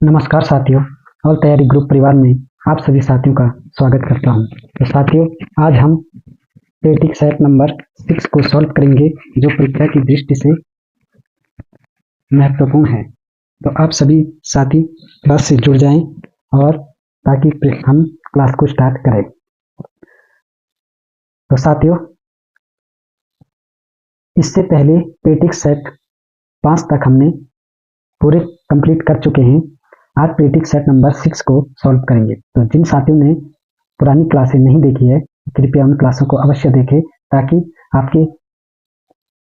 नमस्कार साथियों, और तैयारी ग्रुप परिवार में आप सभी साथियों का स्वागत करता हूं। तो साथियों, आज हम पेटिक सेट नंबर 6 को सॉल्व करेंगे, जो परीक्षा की दृष्टि से महत्वपूर्ण है। तो आप सभी साथी क्लास से जुड़ जाएं और ताकि हम क्लास को स्टार्ट करें। तो साथियों, इससे पहले पेटिक सेट 5 तक हमने पूरे कंप्लीट कर चुके हैं। आज पेटिक सेट नंबर 6 को सॉल्व करेंगे। तो जिन साथियों ने पुरानी क्लासें नहीं देखी है, कृपया उन क्लासों को अवश्य देखें ताकि आपकी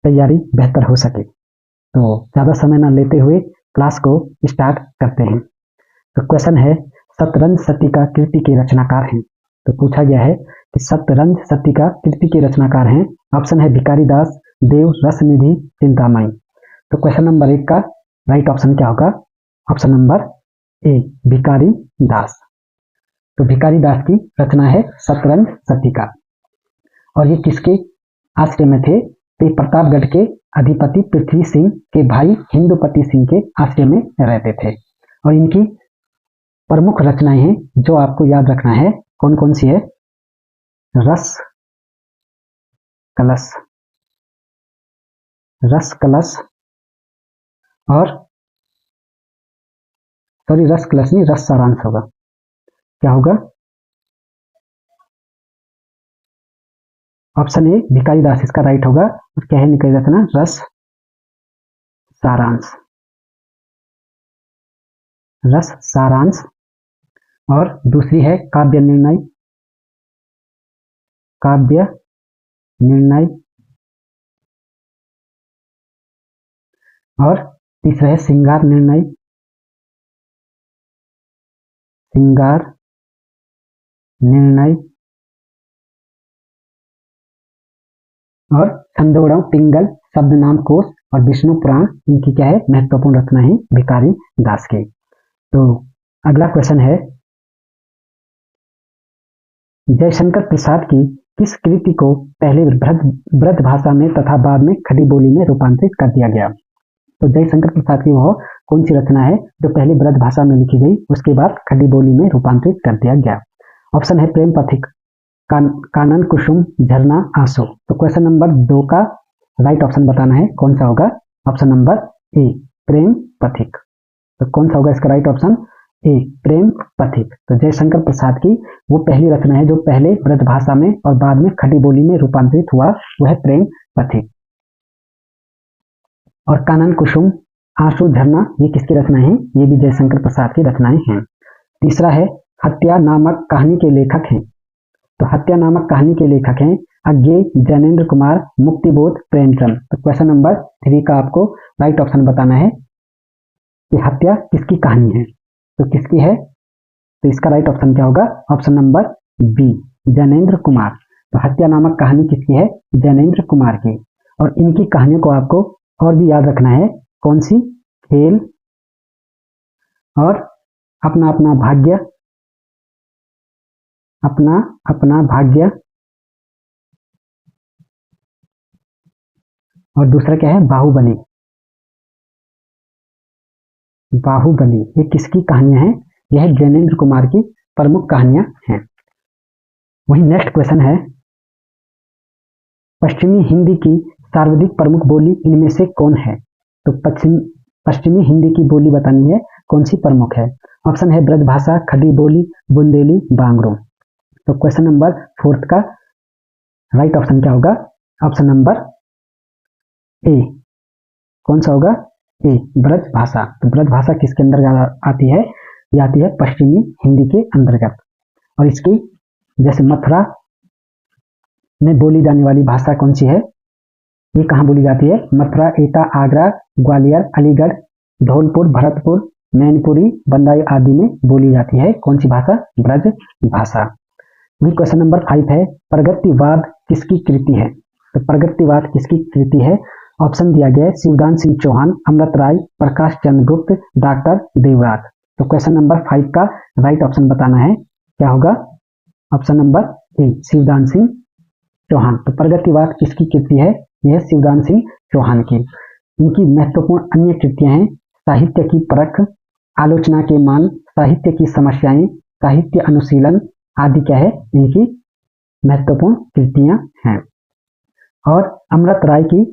तैयारी बेहतर हो सके। तो ज़्यादा समय न लेते हुए क्लास को स्टार्ट करते हैं। तो क्वेश्चन है, शतरंज शतीका कृति के रचनाकार हैं। तो पूछा गया है कि शतरंज शतीका कृति के रचनाकार हैं। ऑप्शन है भिखारी दास, देव, रसनिधि, चिंतामणि। तो क्वेश्चन नंबर 1 का राइट ऑप्शन क्या होगा? ऑप्शन नंबर ए, भिखारी दास। तो भिखारी दास की रचना है शतरंज शतीका। और ये किसके आश्रय में थे? तो प्रतापगढ़ के अधिपति पृथ्वी सिंह के भाई हिंदुपति सिंह के आश्रय में रहते थे। और इनकी प्रमुख रचनाएं हैं जो आपको याद रखना है। कौन कौन सी है? रस कलश, रस कलश और रस कलश नहीं, रस सारांश होगा। क्या होगा? ऑप्शन ए, भिखारी दास इसका राइट होगा। और क्या है निकल रचना? रस सारांश, रस सारांश। और दूसरी है काव्य निर्णय, काव्य निर्णय। और तीसरा है श्रृंगार निर्णय, श्रृंगार निर्णय। और छंदोड़व पिंगल शब्द नाम कोश और विष्णु पुराण, इनकी क्या है? महत्वपूर्ण रचना है भिखारी दास की। तो अगला क्वेश्चन है, जयशंकर प्रसाद की किस कृति को पहले ब्रज भाषा में तथा बाद में खड़ी बोली में रूपांतरित कर दिया गया? तो जयशंकर प्रसाद की वह कौन सी रचना है जो पहले ब्रज भाषा में लिखी गई, उसके बाद खड़ी बोली में रूपांतरित कर दिया गया? ऑप्शन है प्रेम पथिक, कानन कुसुम, झरना, आंसू। तो क्वेश्चन नंबर 2 का राइट ऑप्शन बताना है, कौन सा होगा? ऑप्शन नंबर ए, प्रेम पथिक। तो कौन सा होगा इसका राइट ऑप्शन? ए, प्रेम पथिक। तो जयशंकर प्रसाद की वो पहली रचना है जो पहले ब्रज भाषा में और बाद में खड़ी बोली में रूपांतरित हुआ, वो है प्रेम पथिक। और कानन कुसुम, आंसू, झरना, ये किसकी रचना है? ये भी जयशंकर प्रसाद की रचनाएं हैं। तीसरा है हत्या नामक कहानी के लेखक हैं। तो हत्या नामक कहानी के लेखक हैं अज्ञेय, जैनेन्द्र कुमार, मुक्तिबोध, प्रेमचंद। तो क्वेश्चन नंबर 3 का आपको राइट ऑप्शन बताना है कि हत्या किसकी कहानी है। तो किसकी है? तो इसका राइट ऑप्शन क्या होगा? Option number B, Jainendra Kumar. तो हत्या नामक कहानी किसकी है? जैनेन्द्र कुमार की। और इनकी कहानियों को आपको और भी याद रखना है। कौन सी? खेल और अपना अपना भाग्य, अपना अपना भाग्य। और दूसरा क्या है? बाहुबली, बाहुबली। ये किसकी कहानियां हैं? यह जैनेन्द्र कुमार की प्रमुख कहानियां हैं। वही नेक्स्ट क्वेश्चन है, पश्चिमी हिंदी की सर्वाधिक प्रमुख बोली इनमें से कौन है? तो पश्चिमी हिंदी की बोली बतानी है, कौन सी प्रमुख है? ऑप्शन है ब्रजभाषा, खड़ी बोली, बुंदेली, बांग्रो। तो क्वेश्चन नंबर 4 का राइट ऑप्शन क्या होगा? ऑप्शन नंबर ए, कौन सा होगा? ए, ब्रज भाषा। तो ब्रज भाषा किसके अंतर्गत आती है? ये आती है पश्चिमी हिंदी के अंतर्गत। और इसकी जैसे मथुरा में बोली जाने वाली भाषा कौन सी है? ये कहाँ बोली जाती है? मथुरा, एटा, आगरा, ग्वालियर, अलीगढ़, धौलपुर, भरतपुर, मैनपुरी, बंदाई आदि में बोली जाती है। कौन सी भाषा? ब्रज भाषा। वही क्वेश्चन नंबर 5 है, प्रगतिवाद किसकी कृति है? तो प्रगतिवाद किसकी कृति है? ऑप्शन दिया गया है शिवदान सिंह चौहान, अमृत राय, प्रकाश चंद्र गुप्त, डॉक्टर देवराज। तो क्वेश्चन नंबर 5 का राइट ऑप्शन बताना है, क्या होगा? Option number A, Shivdan Singh Chauhan. तो प्रगतिवाद किसकी कृति है? यह शिवदान सिंह चौहान की। इनकी महत्वपूर्ण अन्य कृतियां हैं साहित्य की परख, आलोचना के मान, साहित्य की समस्याएं, साहित्य अनुशीलन आदि क्या है, इनकी महत्वपूर्ण कृतियां हैं। और अमृत राय की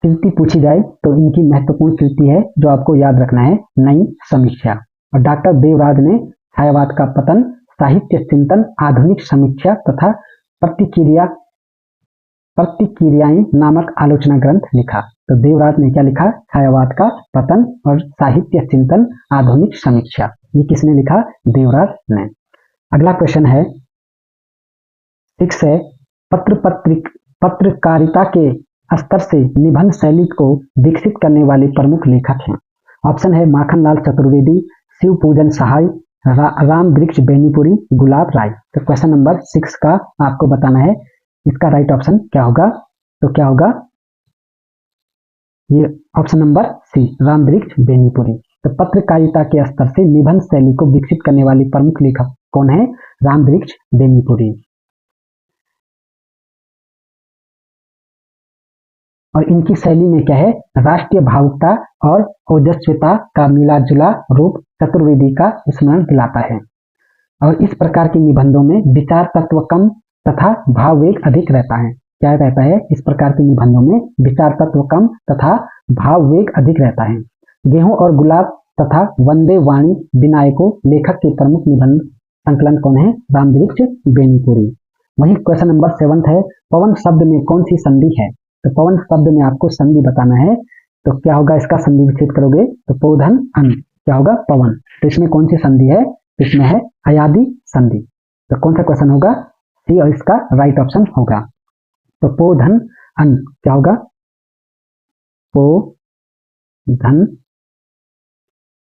कृति पूछी जाए तो इनकी महत्वपूर्ण कृति है जो आपको याद रखना है, नई समीक्षा। और डॉक्टर देवराज ने छायावाद का पतन, साहित्य चिंतन, आधुनिक समीक्षा तथा प्रतिक्रियाएं नामक आलोचना ग्रंथ लिखा। तो देवराज ने क्या लिखा, छायावाद का पतन और साहित्य चिंतन, आधुनिक समीक्षा। ये किसने लिखा, देवराज ने। अगला क्वेश्चन है 6 है, पत्रकारिता के स्तर से निबंध शैली को विकसित करने वाले प्रमुख लेखक हैं। ऑप्शन है माखनलाल चतुर्वेदी, शिव पूजन सहाय, राम वृक्ष बेनीपुरी, गुलाब राय। तो क्वेश्चन नंबर 6 का आपको बताना है इसका राइट ऑप्शन क्या होगा। तो क्या होगा, ये ऑप्शन नंबर सी, राम वृक्ष बेनीपुरी। तो पत्रकारिता के स्तर से निबंध शैली को विकसित करने वाले प्रमुख लेखक कौन है, राम वृक्ष बेनीपुरी। और इनकी शैली में क्या है, राष्ट्रीय भावुकता और ओजस्विता का मिला जुला रूप चतुर्वेदी का स्मरण दिलाता है। और इस प्रकार के निबंधों में विचार तत्व कम तथा भाववेग अधिक रहता है। क्या रहता है, इस प्रकार के निबंधों में विचार तत्व कम तथा भाववेग अधिक रहता है। गेहूं और गुलाब तथा वंदे वाणी विनायको लेखक के प्रमुख निबंध संकलन कौन है, राम वृक्ष बेनीपुरी। वहीं क्वेश्चन नंबर 7 है, पवन शब्द में कौन सी संधि है। तो पवन शब्द में आपको संधि बताना है। तो क्या होगा, इसका संधि विच्छेद करोगे तो पोधन अन, क्या होगा, पवन। तो इसमें कौन सी संधि है, इसमें है अयादि संधि। तो कौन सा क्वेश्चन होगा, सी, और इसका राइट ऑप्शन होगा। तो पोधन अन क्या होगा, पोधन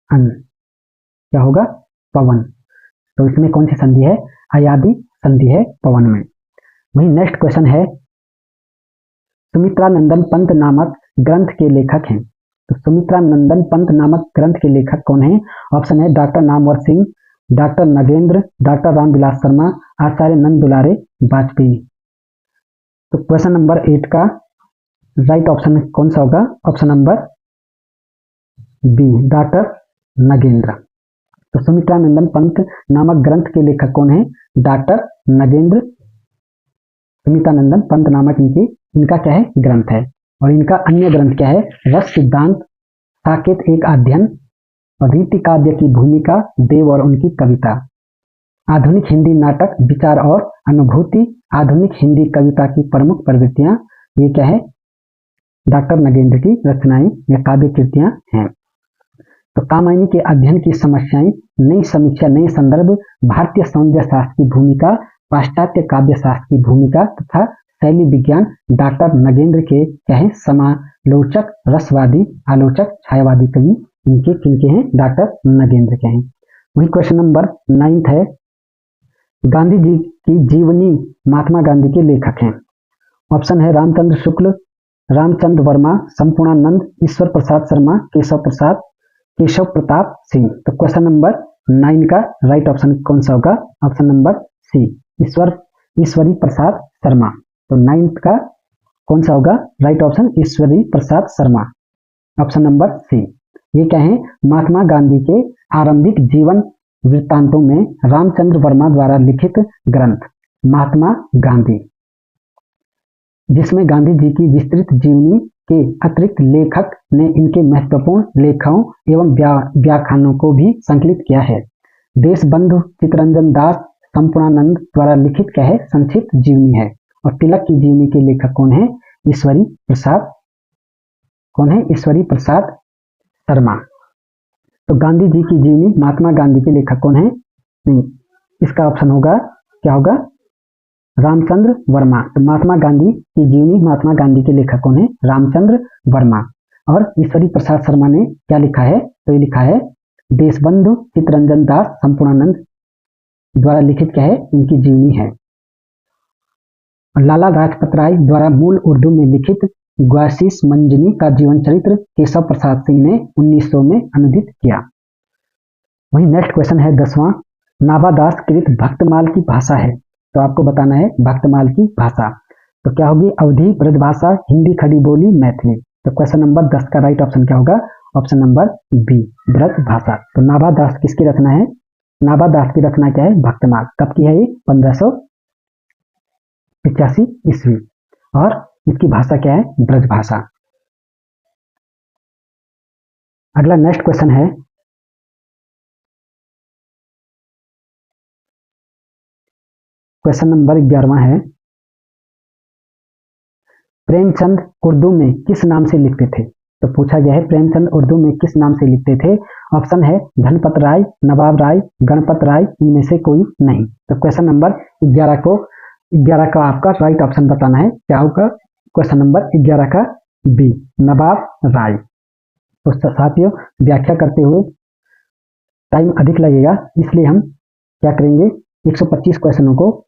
अन क्या होगा, पवन। तो इसमें कौन सी संधि है, अयादि संधि है पवन में। वहीं नेक्स्ट क्वेश्चन है, सुमित्रानंदन पंत नामक ग्रंथ के लेखक हैं। तो सुमित्रानंदन पंत नामक ग्रंथ के लेखक कौन है। ऑप्शन है doctor Namvar Singh, doctor Nagendra, doctor Ramvilas Sharma, Acharya Nand Dulare Vajpeyi. तो क्वेश्चन नंबर 8 का राइट ऑप्शन कौन सा होगा, option number B, doctor Nagendra. तो सुमित्रानंदन पंत नामक ग्रंथ के लेखक कौन है, डॉक्टर नगेंद्र। सुमित्रानंदन पंत नामक इनका क्या है, ग्रंथ है। और इनका अन्य ग्रंथ क्या है, रस सिद्धांत, साकेत एक अध्ययन, और रीति काव्य की भूमिका, देव और उनकी कविता, आधुनिक हिंदी नाटक, विचार और अनुभूति, आधुनिक हिंदी कविता की प्रमुख प्रवृत्तियां। ये क्या है, डॉक्टर नगेंद्र की रचनाएं या काव्य कृतियां हैं। तो कामायनी के अध्ययन की समस्याएं, नई समीक्षा, नए संदर्भ, भारतीय सौंदर्य शास्त्र की भूमिका, पाश्चात्य काव्य शास्त्र की भूमिका तथा शैली विज्ञान, डॉक्टर नगेंद्र के क्या है, समालोचक, रसवादी, आलोचक, छायावादी कवि इनके किनके हैं, डॉक्टर नगेंद्र के हैं। वही क्वेश्चन नंबर 9 है, गांधी जी की जीवनी महात्मा गांधी के लेखक हैं। ऑप्शन है रामचंद्र शुक्ल, रामचंद्र वर्मा, संपूर्णानंद, ईश्वर प्रसाद शर्मा, केशव प्रताप सिंह। तो क्वेश्चन नंबर 9 का राइट ऑप्शन कौन सा होगा, ऑप्शन नंबर सी, ईश्वरी प्रसाद शर्मा। तो 9 का कौन सा होगा right option, Ishwari Prasad Sharma, option number सी। ये क्या है, महात्मा गांधी के आरंभिक जीवन वृत्तांतों में रामचंद्र वर्मा द्वारा लिखित ग्रंथ महात्मा गांधी, जिसमें गांधी जी की विस्तृत जीवनी के अतिरिक्त लेखक ने इनके महत्वपूर्ण लेखों एवं व्याख्यानों को भी संकलित किया है। देशबंधु चित्तरंजन दास, संपूर्णानंद द्वारा लिखित क्या है, संक्षिप्त जीवनी है। और तिलक की जीवनी के लेखक कौन है, ईश्वरी प्रसाद, कौन है, ईश्वरी प्रसाद शर्मा। तो गांधी जी की जीवनी महात्मा गांधी के लेखक कौन है, नहीं, इसका ऑप्शन होगा क्या होगा, रामचंद्र वर्मा। तो महात्मा गांधी की जीवनी महात्मा गांधी के लेखक कौन है, रामचंद्र वर्मा। और ईश्वरी प्रसाद शर्मा ने क्या लिखा है, तो ये लिखा है देशबंधु चित्तरंजन दास, संपूर्णानंद द्वारा लिखित क्या है, इनकी जीवनी है। लाला लाजपत राय द्वारा मूल उर्दू में लिखित ग्वासीस मंजनी का जीवन चरित्र केशव प्रसाद सिंह ने 1900 में अनुदित किया। वहीं नेक्स्ट क्वेश्चन है 10वां, नाभादास कृत भक्तमाल की भाषा है। तो आपको बताना है भक्तमाल की भाषा तो क्या होगी, अवधी, ब्रजभाषा, हिंदी, खड़ी बोली, मैथिली। तो क्वेश्चन नंबर 10 का राइट ऑप्शन क्या होगा, ऑप्शन नंबर बी ब्रज भाषा। तो नाभा दास किसकी रचना है? नाभा दास की रचना क्या है? भक्तमाल। कब की है ये? 1585 ईस्वी। और इसकी भाषा क्या है? ब्रज भाषा। अगला नेक्स्ट क्वेश्चन है, क्वेश्चन नंबर 11वां है, प्रेमचंद उर्दू में किस नाम से लिखते थे? तो पूछा गया है प्रेमचंद उर्दू में किस नाम से लिखते थे? ऑप्शन है धनपत राय, नवाब राय, गणपत राय, इनमें से कोई नहीं। तो क्वेश्चन नंबर 11 का आपका राइट ऑप्शन बताना है। क्या होगा? क्वेश्चन नंबर 11 का बी नवाब राय। तो साथियों, व्याख्या करते हुए टाइम अधिक लगेगा, इसलिए हम क्या करेंगे, 125 क्वेश्चनों को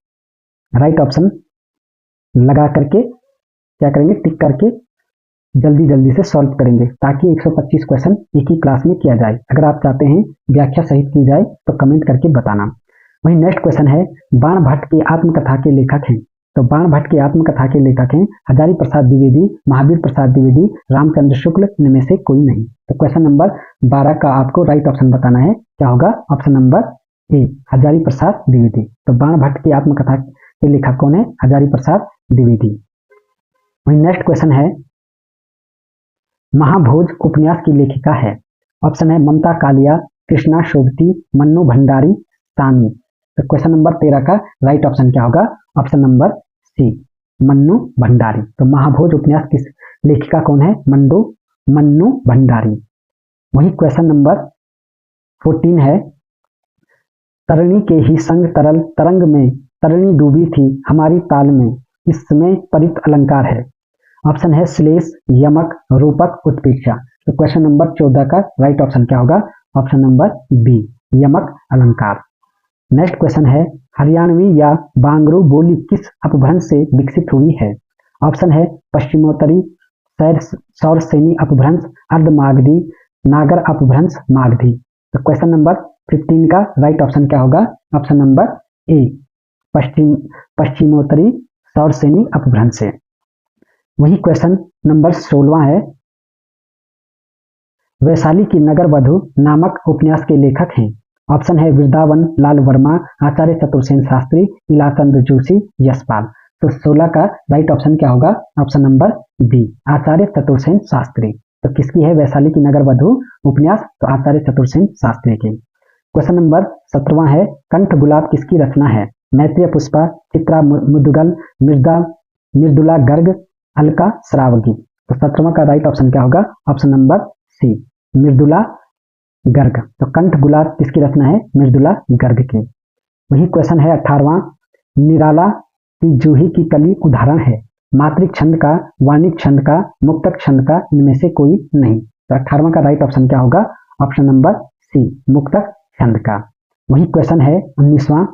राइट ऑप्शन लगा करके क्या करेंगे, टिक करके जल्दी से सॉल्व करेंगे, ताकि 125 क्वेश्चन एक ही क्लास में किया जाए। अगर आप चाहते हैं व्याख्या सहित की जाए तो कमेंट करके बताना। वहीं नेक्स्ट क्वेश्चन है, बाण भट्ट की आत्मकथा के लेखक हैं। तो बाण भट्ट की आत्मकथा के लेखक हैं हजारी प्रसाद द्विवेदी, महावीर प्रसाद द्विवेदी, रामचंद्र शुक्ल, इनमें से कोई नहीं। तो क्वेश्चन नंबर 12 का आपको राइट ऑप्शन बताना है। क्या होगा? ऑप्शन नंबर ए हजारी प्रसाद द्विवेदी। तो बाण भट्ट की आत्मकथा के लेखक कौन है? हजारी प्रसाद द्विवेदी। वहीं नेक्स्ट क्वेश्चन है, महाभोज उपन्यास की लेखिका है। ऑप्शन है ममता कालिया, कृष्णा शोभती, मन्नू भंडारी, सानी। तो क्वेश्चन नंबर 13 का राइट ऑप्शन क्या होगा? Option number C Mannu Bhandari. तो महाभोज उपन्यास की लेखिका कौन है? मन्नू भंडारी। वही क्वेश्चन नंबर 14 है, तरणी के ही संग तरल तरंग में तरणी डूबी थी हमारी ताल में, इसमें परित अलंकार है। ऑप्शन है श्लेष, यमक, रूपक, उत्प्रेक्षा। तो क्वेश्चन नंबर 14 का राइट ऑप्शन क्या होगा? ऑप्शन नंबर बी यमक अलंकार। नेक्स्ट क्वेश्चन है, हरियाणवी या बांगरू बोली किस अपभ्रंश से विकसित हुई है? ऑप्शन है पश्चिमोत्तरी, सौरसेनी अपभ्रंश, अर्धमागधी, नागर अपभ्रंश, मागधी। तो क्वेश्चन नंबर 15 का राइट ऑप्शन क्या होगा? ऑप्शन नंबर ए पश्चिमोत्तरी सौरसेनी अपभ्रंश से। वही क्वेश्चन नंबर 16 है, वैशाली की नगर वधु नामक उपन्यास के लेखक हैं। ऑप्शन है वृंदावन लाल वर्मा, आचार्य चतुर्सेन शास्त्री, इलाचंद्र जोशी, यशपाल। तो 16 का राइट ऑप्शन क्या होगा? ऑप्शन नंबर बी आचार्य चतुर्सेन शास्त्री। तो किसकी है वैशाली की नगर वधु उपन्यास? तो आचार्य चतुर्सेन शास्त्री की। क्वेश्चन नंबर 17 है, कंठ गुलाब किसकी रचना है? मैत्रेय पुष्पा, चित्रा मुदगल, मृदुला गर्ग, अलका श्रावगी। तो 17वां का राइट ऑप्शन क्या होगा? Option number C Mridula Garg. तो कंठ गुलाब किसकी रचना है? मृदुला गर्ग की। वही क्वेश्चन है 18वां, निराला की जूही की कली उदाहरण है मातृक छंद का, वाणिक छंद का, मुक्तक छंद का, इनमें से कोई नहीं। तो 18वां का राइट ऑप्शन क्या होगा? ऑप्शन नंबर सी मुक्तक छंद का। वही क्वेश्चन है 19वां,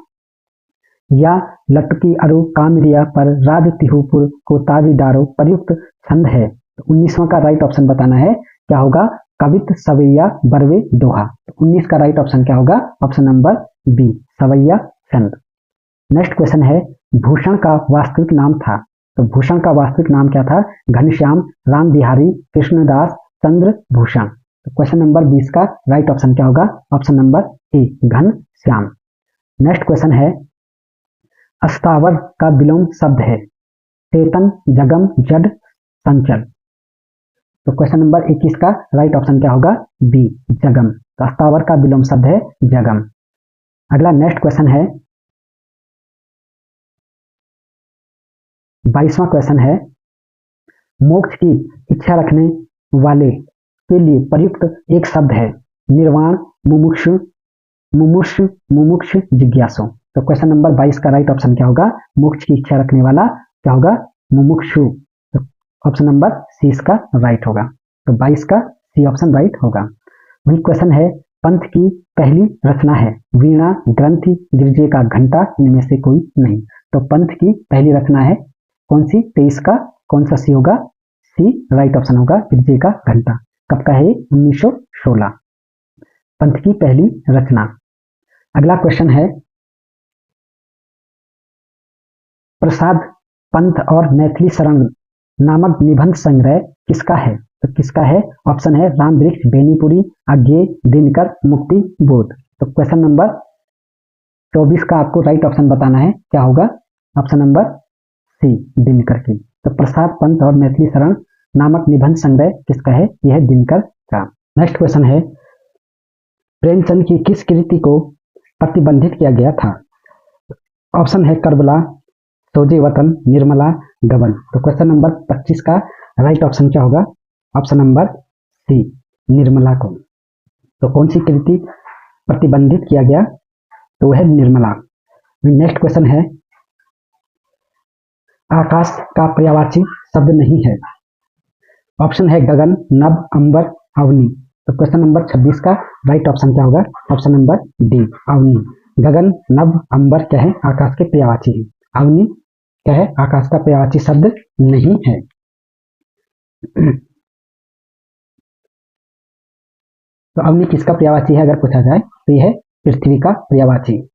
या लटकी अरु कामरिया पर राज तिहुपुर को ताजीदारो प्रयुक्त छंद है। तो 19वां का राइट ऑप्शन बताना है। क्या होगा? कवित सवैया बरवे दोहा। तो 19 का राइट ऑप्शन क्या होगा? ऑप्शन नंबर बी सवैया छंद। नेक्स्ट क्वेश्चन है, भूषण का वास्तविक नाम था। तो भूषण का वास्तविक नाम क्या था? घनश्याम, राम बिहारी, कृष्णदास, चंद्र भूषण। तो क्वेश्चन नंबर 20 का राइट ऑप्शन क्या होगा? ऑप्शन नंबर ए घनश्याम। नेक्स्ट क्वेश्चन है, अस्तावर का विलोम शब्द है चेतन, जगम, जड, संचल। तो क्वेश्चन नंबर 21 का राइट ऑप्शन क्या होगा? बी जगम। तो अस्तावर का विलोम शब्द है जगम। अगला नेक्स्ट क्वेश्चन है, 22वां क्वेश्चन है, मोक्ष की इच्छा रखने वाले के लिए प्रयुक्त एक शब्द है निर्वाण, मुमुक्षु, मुमुक्ष, जिज्ञासु। तो क्वेश्चन नंबर 22 का राइट ऑप्शन क्या होगा? मोक्ष की इच्छा रखने वाला क्या होगा? मुमुक्षु। तो ऑप्शन नंबर सी इसका राइट होगा। तो 22 का सी ऑप्शन राइट होगा। वही क्वेश्चन है, पंथ की पहली रचना है वीणा, ग्रंथि, गिरजे का घंटा, इनमें से कोई नहीं। तो पंथ की पहली रचना है कौन सी? 23 का कौन सा सी होगा? सी राइट ऑप्शन होगा, गिरजे का घंटा। कब का है? 1916 पंथ की पहली रचना। अगला क्वेश्चन है, प्रसाद पंथ और मैथिली शरण नामक निबंध संग्रह किसका है? तो किसका है? ऑप्शन है राम वृक्ष बेनीपुरी, अज्ञे, दिनकर, मुक्ति बोध। तो क्वेश्चन नंबर 24 का आपको राइट ऑप्शन बताना है, क्या होगा? ऑप्शन नंबर सी, दिनकर की। तो प्रसाद पंत और मैथिली शरण नामक निबंध संग्रह किसका है? यह है दिनकर का। नेक्स्ट क्वेश्चन है, प्रेमचंद की किस कृति को प्रतिबंधित किया गया था? ऑप्शन है करबला, सोजे वतन, निर्मला, गबन। तो क्वेश्चन नंबर 25 का राइट ऑप्शन क्या होगा? ऑप्शन नंबर सी, निर्मला को। तो कौन सी कृति प्रतिबंधित किया गया? तो वह है निर्मला। नेक्स्ट क्वेश्चन है, आकाश का पर्यायवाची शब्द नहीं है। ऑप्शन है गगन, नभ, अंबर, अवनी। तो क्वेश्चन नंबर 26 का राइट ऑप्शन क्या होगा? ऑप्शन नंबर डी, अवनी। गगन, नभ, अंबर क्या है? आकाश के पर्यायवाची है। अवनी क्या है? आकाश का पर्यायवाची शब्द नहीं है। तो अवनी किसका पर्यायवाची है अगर पूछा जाए तो यह है पृथ्वी का पर्यायवाची।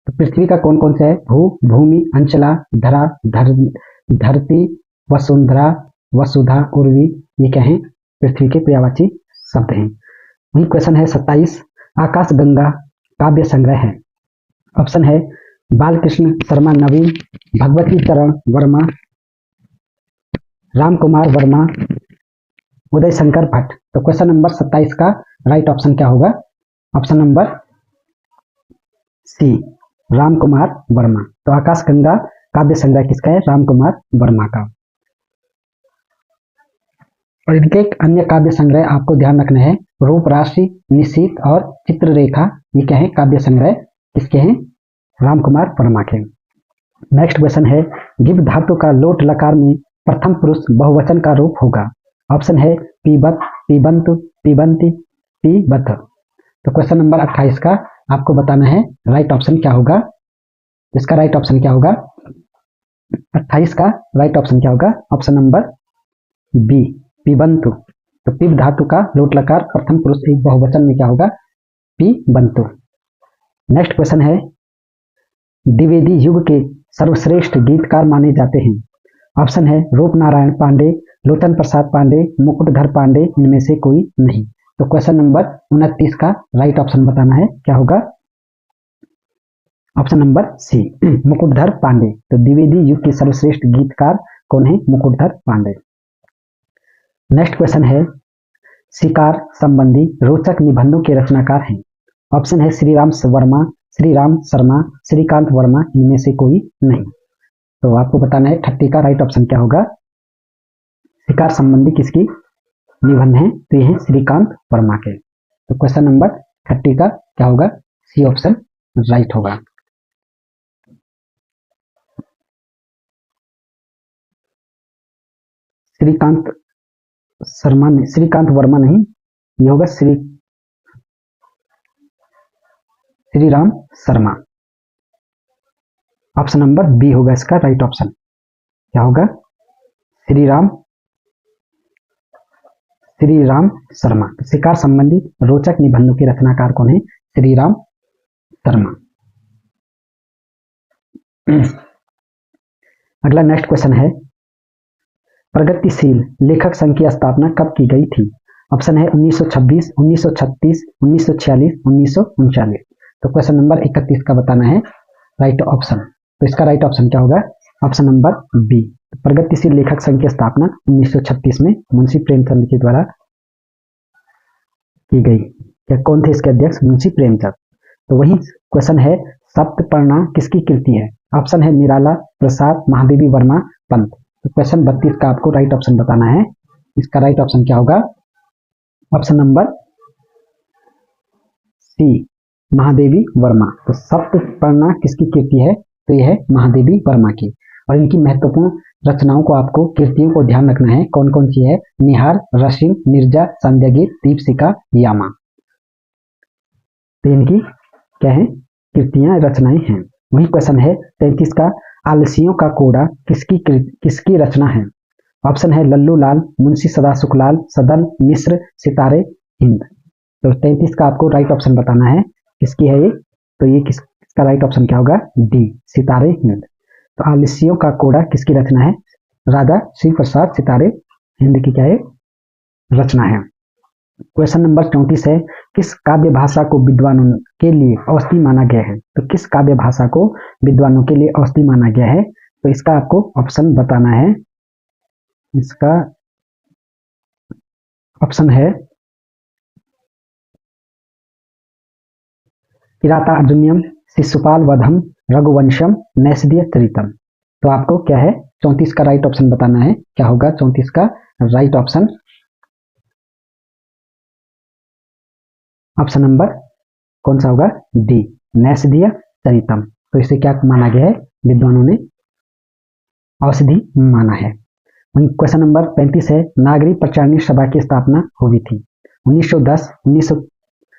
तो पृथ्वी का कौन कौन सा है? भू, भूमि, अंचला, धरा, धरती, वसुंधरा, वसुधा, उर्वी, ये क्या है? पृथ्वी के पर्यायवाची शब्द हैं। वही क्वेश्चन है 27, आकाश गंगा काव्य संग्रह है। ऑप्शन है बालकृष्ण शर्मा नवीन, भगवती चरण वर्मा, राम कुमार वर्मा, उदय शंकर भट्ट। तो क्वेश्चन नंबर 27 का राइट ऑप्शन क्या होगा? Option number C, Ram Kumar Verma. तो आकाश गंगा काव्य संग्रह किसका है? राम कुमार वर्मा का। और इनके एक अन्य काव्य संग्रह आपको ध्यान रखना है, रूप राशि, निशीथ और चित्ररेखा, ये क्या है? काव्य संग्रह किसके हैं? राम कुमार वर्मा के। नेक्स्ट क्वेश्चन है, गिब धातु का लोट लकार में प्रथम पुरुष बहुवचन का रूप होगा। ऑप्शन है पीबत, पीबंतु, पीबंती, पीबत। तो क्वेश्चन नंबर 28 का आपको बताना है राइट ऑप्शन क्या होगा? इसका राइट ऑप्शन क्या होगा? 28 का राइट ऑप्शन क्या होगा? ऑप्शन नंबर बी, पीबंतु। तो पीब धातु का लोट लकार प्रथम पुरुष एक बहुवचन में क्या होगा? पीबंतु। नेक्स्ट क्वेश्चन है, द्विवेदी युग के सर्वश्रेष्ठ गीतकार माने जाते हैं। ऑप्शन है रूप नारायण पांडे, लोचन प्रसाद पांडे, मुकुटधर पांडे, इनमें से कोई नहीं। तो क्वेश्चन नंबर 29 का राइट ऑप्शन बताना है, क्या होगा? Option number C, Mukutdhar Pandey. तो द्विवेदी युग के सर्वश्रेष्ठ गीतकार कौन है? मुकुटधर पांडे। नेक्स्ट क्वेश्चन है, शिकार संबंधी रोचक निबंधों के रचनाकार हैं। ऑप्शन है श्रीराम वर्मा, श्रीराम शर्मा, श्रीकांत वर्मा, इनमें से कोई नहीं। तो आपको बताना है 30 का राइट ऑप्शन क्या होगा? शिकार संबंधी किसकी निबंध है? तो ये है श्रीकांत वर्मा के। तो क्वेश्चन नंबर 30 का क्या होगा? सी ऑप्शन राइट होगा। श्रीकांत शर्मा नहीं, श्रीकांत वर्मा नहीं, ये होगा Shriram Sharma. Option number B होगा इसका राइट ऑप्शन। क्या होगा? श्रीराम शर्मा। शिकार संबंधी रोचक निबंधों के रचनाकार कौन है? श्रीराम शर्मा। अगला नेक्स्ट क्वेश्चन है, प्रगतिशील लेखक संघ की स्थापना कब की गई थी? ऑप्शन है 1926, 1936, 1946, 1939। तो क्वेश्चन नंबर 31 का बताना है राइट ऑप्शन। तो इसका राइट ऑप्शन क्या होगा? ऑप्शन नंबर बी, प्रगतिशील लेखक संघ की स्थापना 1936 में मुंशी प्रेमचंद के द्वारा की गई। क्या कौन थे इसके अध्यक्ष? मुंशी प्रेमचंद। तो वही क्वेश्चन है, सप्तपर्णा किसकी कृति है? ऑप्शन है निराला, प्रसाद, महादेवी वर्मा, पंत। तो क्वेश्चन 32 का आपको राइट ऑप्शन बताना है। इसका राइट ऑप्शन क्या होगा? Option number C, Mahadevi Verma. तो सप्तपर्णा किसकी कृति है? तो यह है महादेवी वर्मा की। और इनकी महत्वपूर्ण रचनाओं को आपको कृतियों को ध्यान रखना है, कौन कौन सी है? निहार, रश्मि, निर्जा, संध्यागीत, दीपशिखा, यामा। तो इनकी क्या है? कृतियां, रचनाएं हैं। वही क्वेश्चन है 33 का, आलसियों का कोड़ा किसकी रचना है? ऑप्शन है लल्लू लाल, मुंशी सदासुखलाल, सदन मिश्र, सितारे हिंद। तो 33 का आपको राइट ऑप्शन बताना है, किसकी है ये? तो ये किसका राइट ऑप्शन क्या होगा? डी, सितारे हिंद। तो आलसियों का कोड़ा किसकी रचना है? राजा श्री प्रसाद सितारे हिंदी की क्या है, रचना है। क्वेश्चन नंबर 34 है, किस काव्य भाषा को विद्वानों के लिए औषधि माना गया है? तो किस काव्य भाषा को विद्वानों के लिए औषधि माना गया है? तो इसका आपको ऑप्शन बताना है। इसका ऑप्शन है किराता अर्जुनियम, शिशुपाल वधम, रघुवंशम, नैषधीय चरितम। तो आपको क्या है 34 का राइट ऑप्शन बताना है। क्या होगा 34 का राइट ऑप्शन? ऑप्शन नंबर कौन सा होगा? डी, नैषधीय चरितम। तो इसे क्या माना गया है? विद्वानों ने औषधि माना है। वहीं क्वेश्चन नंबर 35 है, नागरिक प्रचारणी सभा की स्थापना हुई थी 1910,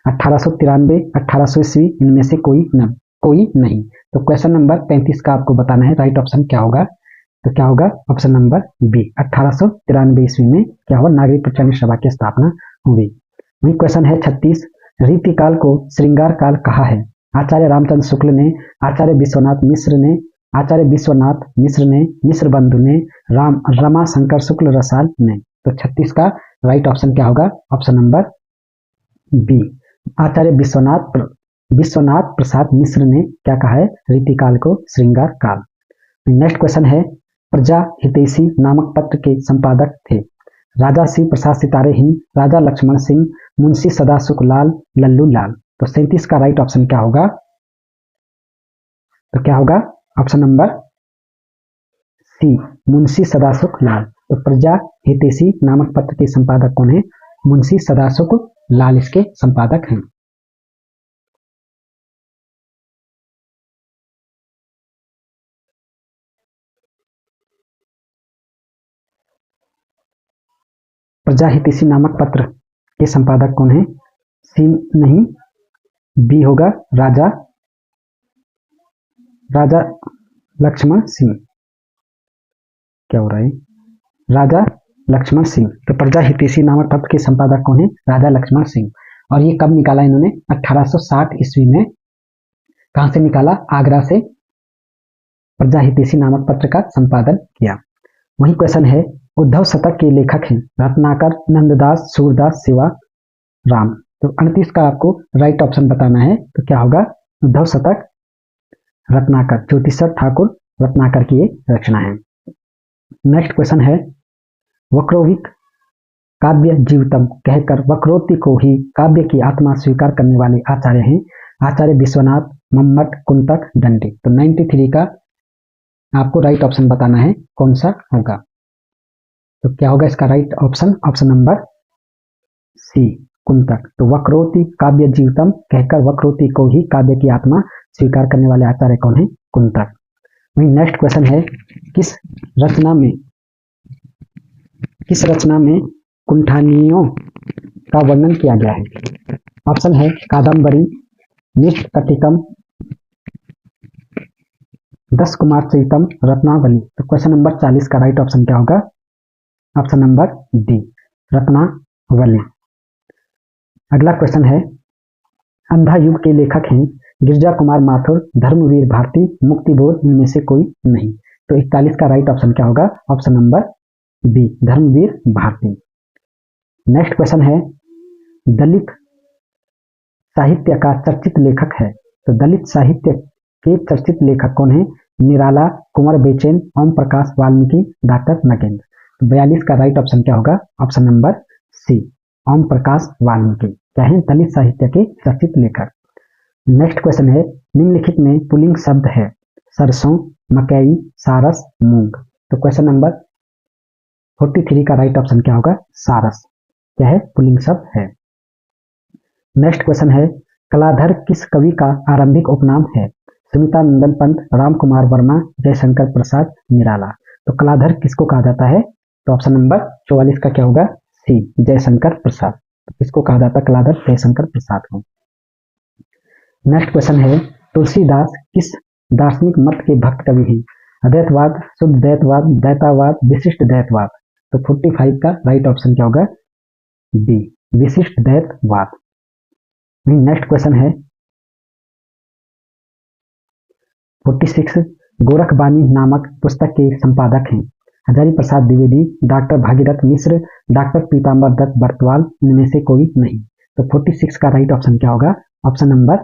1893, 1800 ईस्वी, इनमें से कोई नहीं। तो क्वेश्चन नंबर 35 का आपको बताना है राइट ऑप्शन क्या होगा। तो क्या होगा ऑप्शन नंबर बी, 1893 ईस्वी में क्या हुआ, नागरिक प्रचारणी सभा की स्थापना हुई। वही क्वेश्चन है 36, रीतिकाल को श्रृंगार काल कहा है? आचार्य रामचंद्र शुक्ल ने, आचार्य विश्वनाथ मिश्र ने, मिश्र बंधु ने, रमा शंकर शुक्ल रसाल ने। तो 36 का राइट ऑप्शन क्या होगा? ऑप्शन नंबर बी, आचार्य विश्वनाथ प्रसाद मिश्र ने क्या कहा है? रीतिकाल को श्रृंगार काल। नेक्स्ट क्वेश्चन है, प्रजा हितैषी नामक पत्र के संपादक थे राजा शिव प्रसाद सितारे हिंद, राजा लक्ष्मण सिंह, मुंशी सदासुख लाल, लल्लू लाल। तो 37 का राइट ऑप्शन क्या होगा? तो क्या होगा option number C, Munshi Sadasukh लाल। तो प्रजा हितैषी नामक पत्र के संपादक कौन है? मुंशी सदासुख लाल इसके संपादक हैं। प्रजा हितैषी नामक पत्र के संपादक कौन है? सी नहीं, बी होगा राजा लक्ष्मण सिंह। क्या हो रहा है? राजा लक्ष्मण सिंह। तो प्रजा हितैषी नामक पत्र के संपादक कौन है? राजा लक्ष्मण सिंह। और ये कब निकाला इन्होंने? 1860 ईस्वी में। कहां से निकाला? आगरा से प्रजा हितैषी नामक पत्र का संपादन किया। वही क्वेश्चन है, उद्धव शतक के लेखक हैं रत्नाकर, नंददास, सूरदास, शिवा राम। तो 38 का आपको राइट ऑप्शन बताना है। तो क्या होगा? उद्धव शतक रत्नाकर, ज्योतिषर ठाकुर रत्नाकर की ये रचना है। नेक्स्ट क्वेश्चन है, वक्रोविक काव्य जीवितम कहकर वक्रोक्ति को ही काव्य की आत्मा स्वीकार करने वाले आचार्य हैं आचार्य विश्वनाथ, मम्मट, कुंतक, दंडी। तो 93 का आपको राइट ऑप्शन बताना है कौन सा होगा। तो क्या होगा इसका right option? Option number C, Kuntak. तो वक्रोक्ति काव्य जीवितम कहकर वक्रोक्ति को ही काव्य की आत्मा स्वीकार करने वाले आचार्य कौन है? कुंतक। वही नेक्स्ट क्वेश्चन है, किस रचना में कुंठानियों का वर्णन किया गया है? ऑप्शन है कादम्बरी, निष्कटिकम, 10 कुमार चरितम, रत्नावली। तो क्वेश्चन नंबर 40 का राइट ऑप्शन क्या होगा? Option number D, Ratnavali. अगला क्वेश्चन है, अंधा युग के लेखक हैं गिरजा कुमार माथुर, धर्मवीर भारती, मुक्तिबोध, इनमें से कोई नहीं। तो 41 का राइट ऑप्शन क्या होगा? Option number B, Dharamvir Bharati. Next question है, दलित साहित्य का चर्चित लेखक है। तो दलित साहित्य के चर्चित लेखक कौन है? निराला, कुंवर बेचैन, ओम प्रकाश वाल्मीकि, डॉक्टर नगेंद्र। तो 42 का राइट ऑप्शन क्या होगा? ऑप्शन नंबर सी, ओम प्रकाश वाल्मीकि क्या है? दलित साहित्य के चर्चित लेखक। नेक्स्ट क्वेश्चन है, निम्नलिखित में पुल्लिंग शब्द है सरसों, मकई, सारस, मूंग। तो क्वेश्चन नंबर 43 का राइट ऑप्शन क्या होगा? सारस क्या है? पुल्लिंग शब्द है। नेक्स्ट क्वेश्चन है, कलाधर किस कवि का आरंभिक उपनाम है? सुमिता नंदन पंत, राम कुमार वर्मा, जयशंकर प्रसाद, निराला। तो कलाधर किसको कहा जाता है? तो ऑप्शन नंबर 44 का क्या होगा? सी, जयशंकर प्रसाद। किसको कहा जाता है कलाधर? जयशंकर प्रसाद को। नेक्स्ट क्वेश्चन है, तुलसीदास किस दार्शनिक मत के भक्त कवि हैं? अद्वैतवाद, शुद्ध द्वैतवाद, द्वैतावाद, विशिष्ट द्वैतवाद। तो 45 का राइट ऑप्शन क्या होगा? डी, विशिष्ट द्वैतवाद। नेक्स्ट क्वेश्चन है 46, गोरखबानी नामक पुस्तक के संपादक हैं हजारी प्रसाद द्विवेदी, डॉक्टर भागीरथ मिश्र, डॉक्टर पीताम्बर दत्त बर्तवाल, इनमें से कोई नहीं। तो 46 का राइट ऑप्शन क्या होगा? ऑप्शन नंबर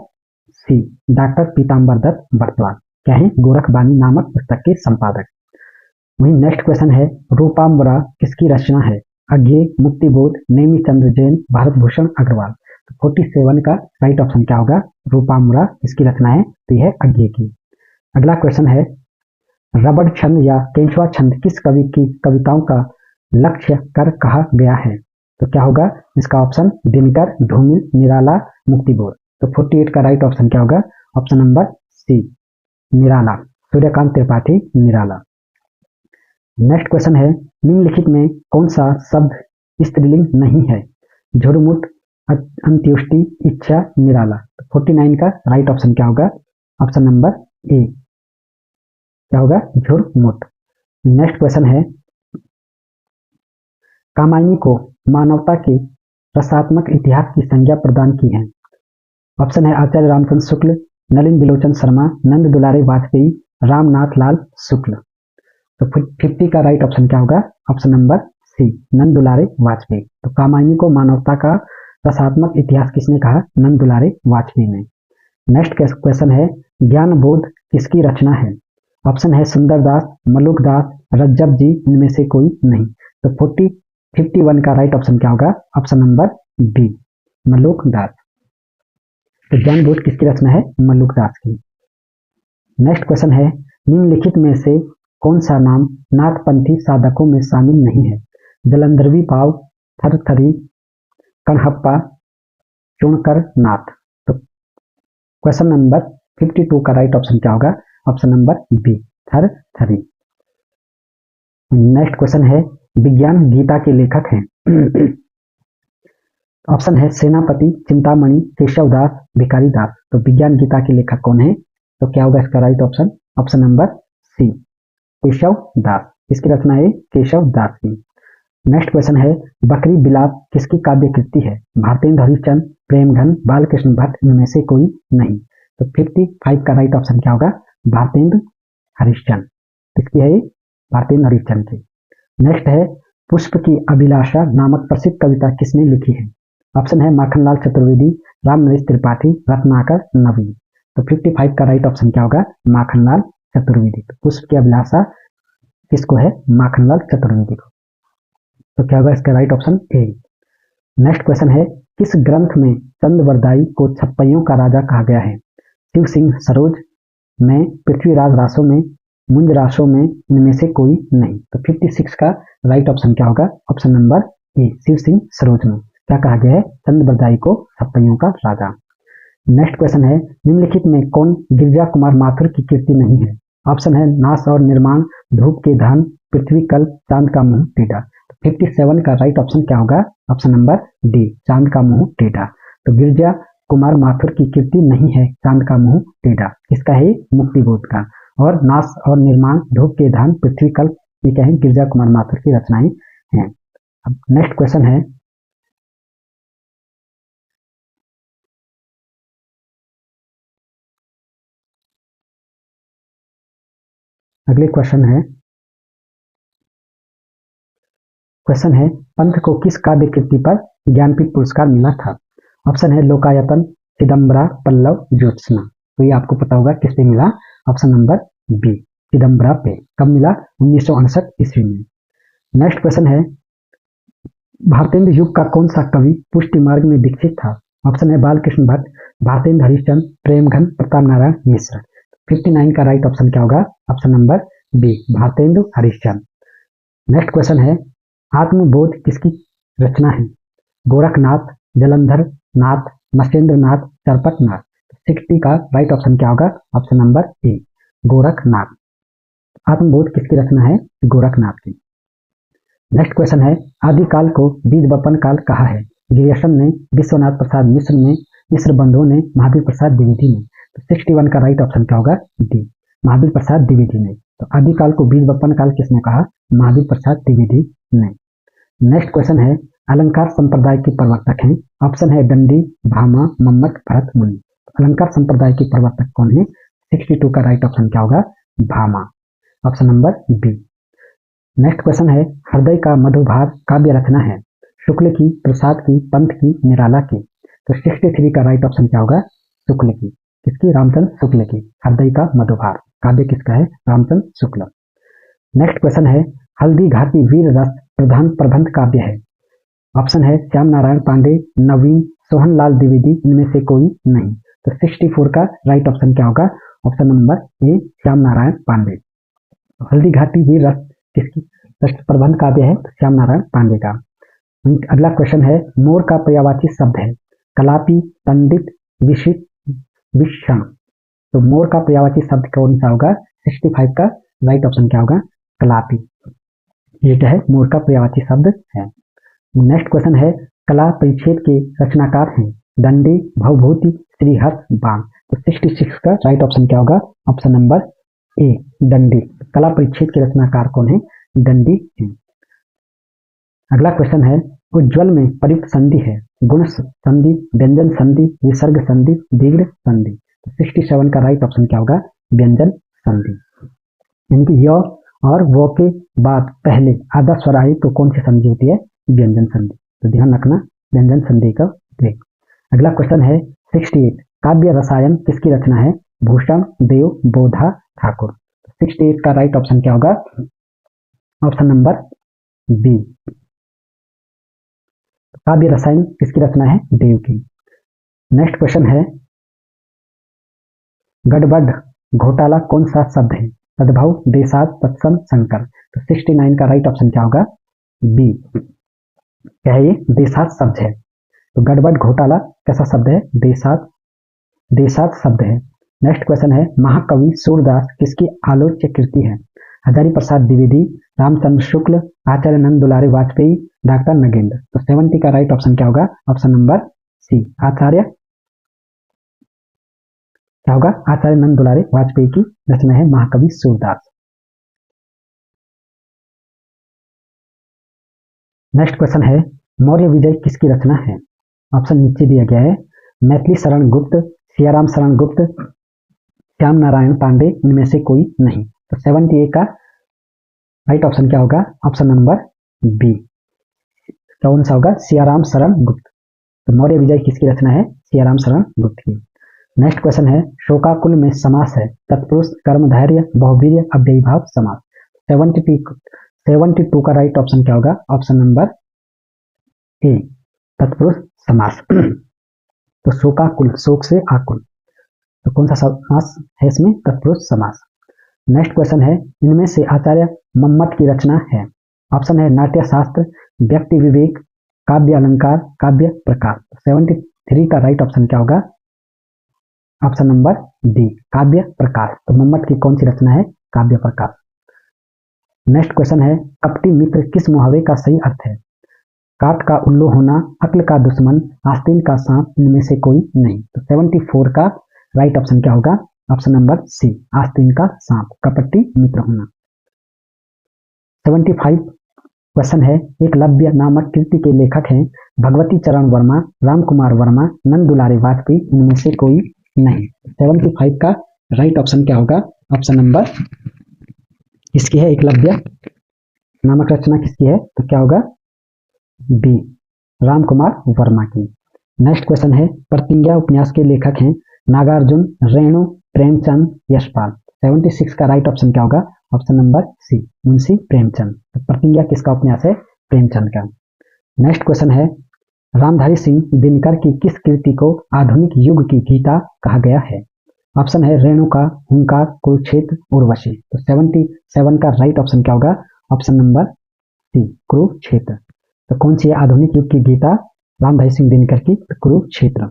सी, डॉक्टर पीताम्बर दत्त बर्तवाल क्या है? गोरखबानी नामक पुस्तक के संपादक। वहीं नेक्स्ट क्वेश्चन है, रूपाम्बरा किसकी रचना है? अज्ञे, मुक्तिबोध, नेमिचंद्र जैन, भारत भूषण अग्रवाल। तो 47 का राइट ऑप्शन क्या होगा? रूपाम्बरा किसकी रचना है? तो यह अज्ञे की। अगला क्वेश्चन है, रबड़ छंद या केंचुआ छंद किस कवि की कविताओं का लक्ष्य कर कहा गया है? तो क्या होगा इसका ऑप्शन? दिनकर, धूमिल, निराला, मुक्तिबोध। तो 48 का राइट ऑप्शन क्या होगा? ऑप्शन नंबर सी, निराला, सूर्यकांत त्रिपाठी, निराला। नेक्स्ट क्वेश्चन है, निम्नलिखित में कौन सा शब्द स्त्रीलिंग नहीं है? झुरमुट, अंत्योष्टि, इच्छा, निराला। 49 का राइट ऑप्शन क्या होगा? ऑप्शन नंबर ए, क्या होगा? झुरमुट। नेक्स्ट क्वेश्चन है, कामायनी को मानवता के रसात्मक इतिहास की संज्ञा प्रदान की है? ऑप्शन है आचार्य रामचंद्र शुक्ल, नलिन बिलोचन शर्मा, नंद दुलारे वाजपेयी, रामनाथ लाल शुक्ल। तो 50 का राइट ऑप्शन क्या होगा? ऑप्शन नंबर सी, नंद दुलारे वाजपेयी। तो कामायनी को मानवता का रसात्मक इतिहास किसने कहा? नंद दुलारे वाजपेयी ने। नेक्स्ट क्वेश्चन है, ज्ञान बोध किसकी रचना है? ऑप्शन है सुंदरदास, मलुकदास, रज्जब जी, इनमें से कोई नहीं। तो 51 का राइट ऑप्शन क्या होगा? Option number B, Malukdas. तो ज्ञान बोध किसकी रचना है? मलुकदास की। नेक्स्ट क्वेश्चन है, निम्नलिखित में से कौन सा नाम नाथपंथी साधकों में शामिल नहीं है? जलंधरवी पाव, थरथरी, कणहप्पा, चुणकर नाथ। तो क्वेश्चन नंबर 52 का राइट ऑप्शन क्या होगा? Option number B, Tharthari. Next question है, विज्ञान गीता के लेखक हैं? ऑप्शन है सेनापति, चिंतामणि, केशवदास, भिखारी दास। तो विज्ञान गीता के लेखक कौन है? तो क्या होगा इसका right option? Option number C, Keshav Das. इसकी रचना है केशव दास की। नेक्स्ट क्वेश्चन है, बकरी बिलाप किसकी काव्य कृति है? भारतेंद्र हरिश्चंद्र, प्रेमघन, बालकृष्ण भट्ट, इनमें से कोई नहीं। तो 55 का राइट ऑप्शन क्या होगा? भारतेंद्र हरिश्चंद्र। किसकी है? भारतेंद्र हरिश्चंद्र की। नेक्स्ट है, पुष्प की अभिलाषा नामक प्रसिद्ध कविता किसने लिखी है? ऑप्शन है माखनलाल चतुर्वेदी, राम नरेश त्रिपाठी, रत्नाकर नवीन। तो 55 का राइट ऑप्शन क्या होगा? माखनलाल चतुर्वेदी। तो पुष्प की अभिलाषा किसको है? माखनलाल चतुर्वेदी को। तो क्या होगा इसका राइट ऑप्शन? ए। नेक्स्ट क्वेश्चन है, किस ग्रंथ में चंद्रवरदाई को छप्पइयों का राजा कहा गया है? शिव सिंह सरोज में, पृथ्वीराज रासो में, मुंज रासो में, इनमें से कोई नहीं। तो 56 का राइट ऑप्शन क्या होगा? Option number A, Shiv Singh Saroj में क्या कहा गया है? चंद्रवरदाई को छप्पइयों का राजा। नेक्स्ट क्वेश्चन है, निम्नलिखित में कौन गिरिजा कुमार माथुर की कृति नहीं है? ऑप्शन है नाश और निर्माण, धूप के धान, पृथ्वी कल्प, चांद का मुंह टेढ़ा। 57 का राइट ऑप्शन क्या होगा? ऑप्शन नंबर डी, चांद का मुंह टेढ़ा। तो गिरिजा कुमार माथुर की कृति नहीं है चांद का मुंह टेढ़ा, किसका है? मुक्तिबोध का। और नाश और निर्माण, धूप के धान, पृथ्वी कल्प, ये क्या है? गिरिजा कुमार माथुर की रचनाएं हैं। अब नेक्स्ट क्वेश्चन है, अगले क्वेश्चन है पंत को किस काव्य कृति पर ज्ञानपीठ पुरस्कार मिला था? ऑप्शन है लोकायतन, चिदम्बरा, पल्लव, ज्योत्सना। तो ये आपको पता होगा किस पे मिला? ऑप्शन नंबर बी, चिदम्बरा पे। कब मिला? 1969 ईस्वी में। नेक्स्ट क्वेश्चन है, भारतेंद्र युग का कौन सा कवि पुष्टि मार्ग में दीक्षित था? ऑप्शन है बालकृष्ण भट्ट, भारतेंद्र हरिश्चंद्र, प्रेमघन, प्रताप नारायण मिश्र। 59 का राइट ऑप्शन क्या होगा? Option number B, Bharatendra Harishchandra. Next question है, आत्मबोध किसकी रचना है? गोरखनाथ, जलंधर नाथ, मत्स्येंद्र नाथ, चरपट नाथ। 60 का राइट ऑप्शन क्या होगा? ऑप्शन नंबर ए, गोरखनाथ। आत्मबोध किसकी रचना है? गोरखनाथ की। नेक्स्ट क्वेश्चन है, आदिकाल को बीज बपन काल कहा है? गिरियसन ने, विश्वनाथ प्रसाद मिश्र ने, मिश्र बंधुओं ने, महावीर प्रसाद द्विवेदी ने। तो 61 का राइट ऑप्शन क्या होगा? डी, महावीर प्रसाद द्विवेदी ने। तो आदिकाल को बीज बपन काल किसने कहा? महावीर प्रसाद द्विवेदी ने। नेक्स्ट क्वेश्चन है, अलंकार संप्रदाय के प्रवर्तक हैं? ऑप्शन है दंडी, भामा, मम्मट, भरत मुनि। अलंकार संप्रदाय के प्रवर्तक कौन है? 62 का राइट ऑप्शन क्या होगा? Bhama, option number B. Next question है हृदय का मधुभाग काव्य रचना है शुक्ल की, प्रसाद की, पंत की, निराला की। तो 63 का राइट ऑप्शन क्या होगा? शुक्ल की। किसकी? रामचंद्र शुक्ल की। हृदय का मधुभाग काव्य किसका है? रामचंद्र शुक्ल। नेक्स्ट क्वेश्चन है हल्दी घाटी वीर रस प्रधान प्रबंध काव्य है। ऑप्शन है श्याम नारायण पांडे, नवीन, सोहनलाल द्विवेदी, इनमें से कोई नहीं। तो 64 का राइट ऑप्शन क्या होगा? Option number A Shyam Narayan Pandey. Haldi Ghati वीर रस किसकी प्रबंध काव्य है? तो श्याम नारायण पांडे का। अगला क्वेश्चन है मोर का पर्यायवाची शब्द है कलापी, पंडित, विशिष्ट, विषण। तो मोर का पर्यायवाची शब्द कौन सा होगा? 65 का राइट ऑप्शन क्या होगा? कलापी। ये क्या है? मोर का पर्यायवाची शब्द है। नेक्स्ट क्वेश्चन है कला परिच्छेद के रचनाकार हैं दंडी, भवभूति, श्रीहर्ष, बाण। तो 66 का राइट ऑप्शन क्या होगा? ऑप्शन नंबर ए दंडी। कला परिच्छेद के रचनाकार कौन है? दंडी है। अगला क्वेश्चन है उज्ज्वल में प्रयुक्त संधि है गुण संधि, व्यंजन संधि, विसर्ग संधि, दीर्घ संधि। 67 का राइट ऑप्शन क्या होगा? व्यंजन संधि। यानी कि य और वो के बाद पहले आधा स्वर आए तो कौन सी संधि होती है? व्यंजन संधि। तो ध्यान रखना व्यंजन संधि का। अगला क्वेश्चन है 68 काव्य रसायन किसकी रचना है? भूषण, देव, बोधा, ठाकुर। 68 का राइट ऑप्शन क्या होगा? Option number B. Kavya Rasayan किसकी रचना है? देव की। नेक्स्ट क्वेश्चन है गड़बड़ घोटाला कौन सा शब्द है? सद्भाव, देसात, तत्सम, संकर। तो 69 का राइट ऑप्शन क्या होगा? बी। क्या है ये? देसात शब्द है। तो गड़बड़ घोटाला कैसा शब्द है? देसात, देसात शब्द है। नेक्स्ट क्वेश्चन है महाकवि सूरदास किसकी आलोच्य कृति है? हजारी प्रसाद द्विवेदी, रामचंद्र शुक्ल, आचार्य नंद दुलारे वाजपेयी, डॉक्टर नगेंद्र। तो 70 का राइट ऑप्शन क्या होगा? ऑप्शन नंबर सी आचार्य क्या होगा? आचार्य नंद दुलारे वाजपेयी की रचना है महाकवि सूरदास। नेक्स्ट क्वेश्चन है मौर्य विजय किसकी रचना है? ऑप्शन नीचे दिया गया है मैथिली शरण गुप्त, सियाराम शरण गुप्त, श्याम नारायण पांडे, इनमें से कोई नहीं। तो 78 का राइट ऑप्शन क्या होगा? Option number B. कौन सा होगा? सियाराम शरण गुप्त। तो मौर्य विजय किसकी रचना है? सियाराम शरण गुप्त की। नेक्स्ट क्वेश्चन है शोकाकुल में समास है तत्पुरुष, कर्मधार्य, बहुवीर्य, अव्ययीभाव समास। 72 का राइट ऑप्शन क्या होगा? ऑप्शन नंबर ए तत्पुरुष समास। तो शोकाकुल शोक से आकुल, तो कौन सा समास है इसमें? तत्पुरुष समास। नेक्स्ट क्वेश्चन है इनमें से आचार्य मम्मट की रचना है। ऑप्शन है नाट्य शास्त्र, व्यक्ति विवेक, काव्य अलंकार, काव्य प्रकाश। 73 का राइट ऑप्शन क्या होगा? ऑप्शन नंबर डी काव्य प्रकाश। तो मम्मट की कौन सी रचना है? काव्य प्रकाश। नेक्स्ट क्वेश्चन है कपटी मित्र किस मुहावरे का सही अर्थ है? काट का उल्लू होना, अक्ल का दुश्मन, आस्तीन का सांप, इनमें से कोई नहीं। तो 74 का राइट ऑप्शन क्या होगा? ऑप्शन नंबर सी आस्तीन का सांप, कपटी मित्र होना। 75 क्वेश्चन है एकलव्य नामक कृति के लेखक हैं भगवती चरण वर्मा, राम कुमार वर्मा, नंद दुलारे वाजपेयी, इनमें से कोई नहीं। 75 का राइट ऑप्शन क्या होगा? ऑप्शन नंबर किसकी है? एकलव्य नामक रचना किसकी है? तो क्या होगा? बी राम कुमार वर्मा की। नेक्स्ट क्वेश्चन है प्रतिज्ञा उपन्यास के लेखक हैं नागार्जुन, रेणु, प्रेमचंद, यशपाल। 76 का राइट ऑप्शन क्या होगा? Option number C Munshi Premchand. तो प्रतिज्ञा किसका उपन्यास है? प्रेमचंद का। नेक्स्ट क्वेश्चन है रामधारी सिंह दिनकर की किस कृति को आधुनिक युग की गीता कहा गया है? ऑप्शन है रेणुका, हुंकार, कुरुक्षेत्र, उर्वशी। तो 77 का राइट ऑप्शन क्या होगा? Option number C Kurukshetra. तो कौन सी आधुनिक युग की गीता? रामधारी सिंह दिनकर की कुरुक्षेत्र।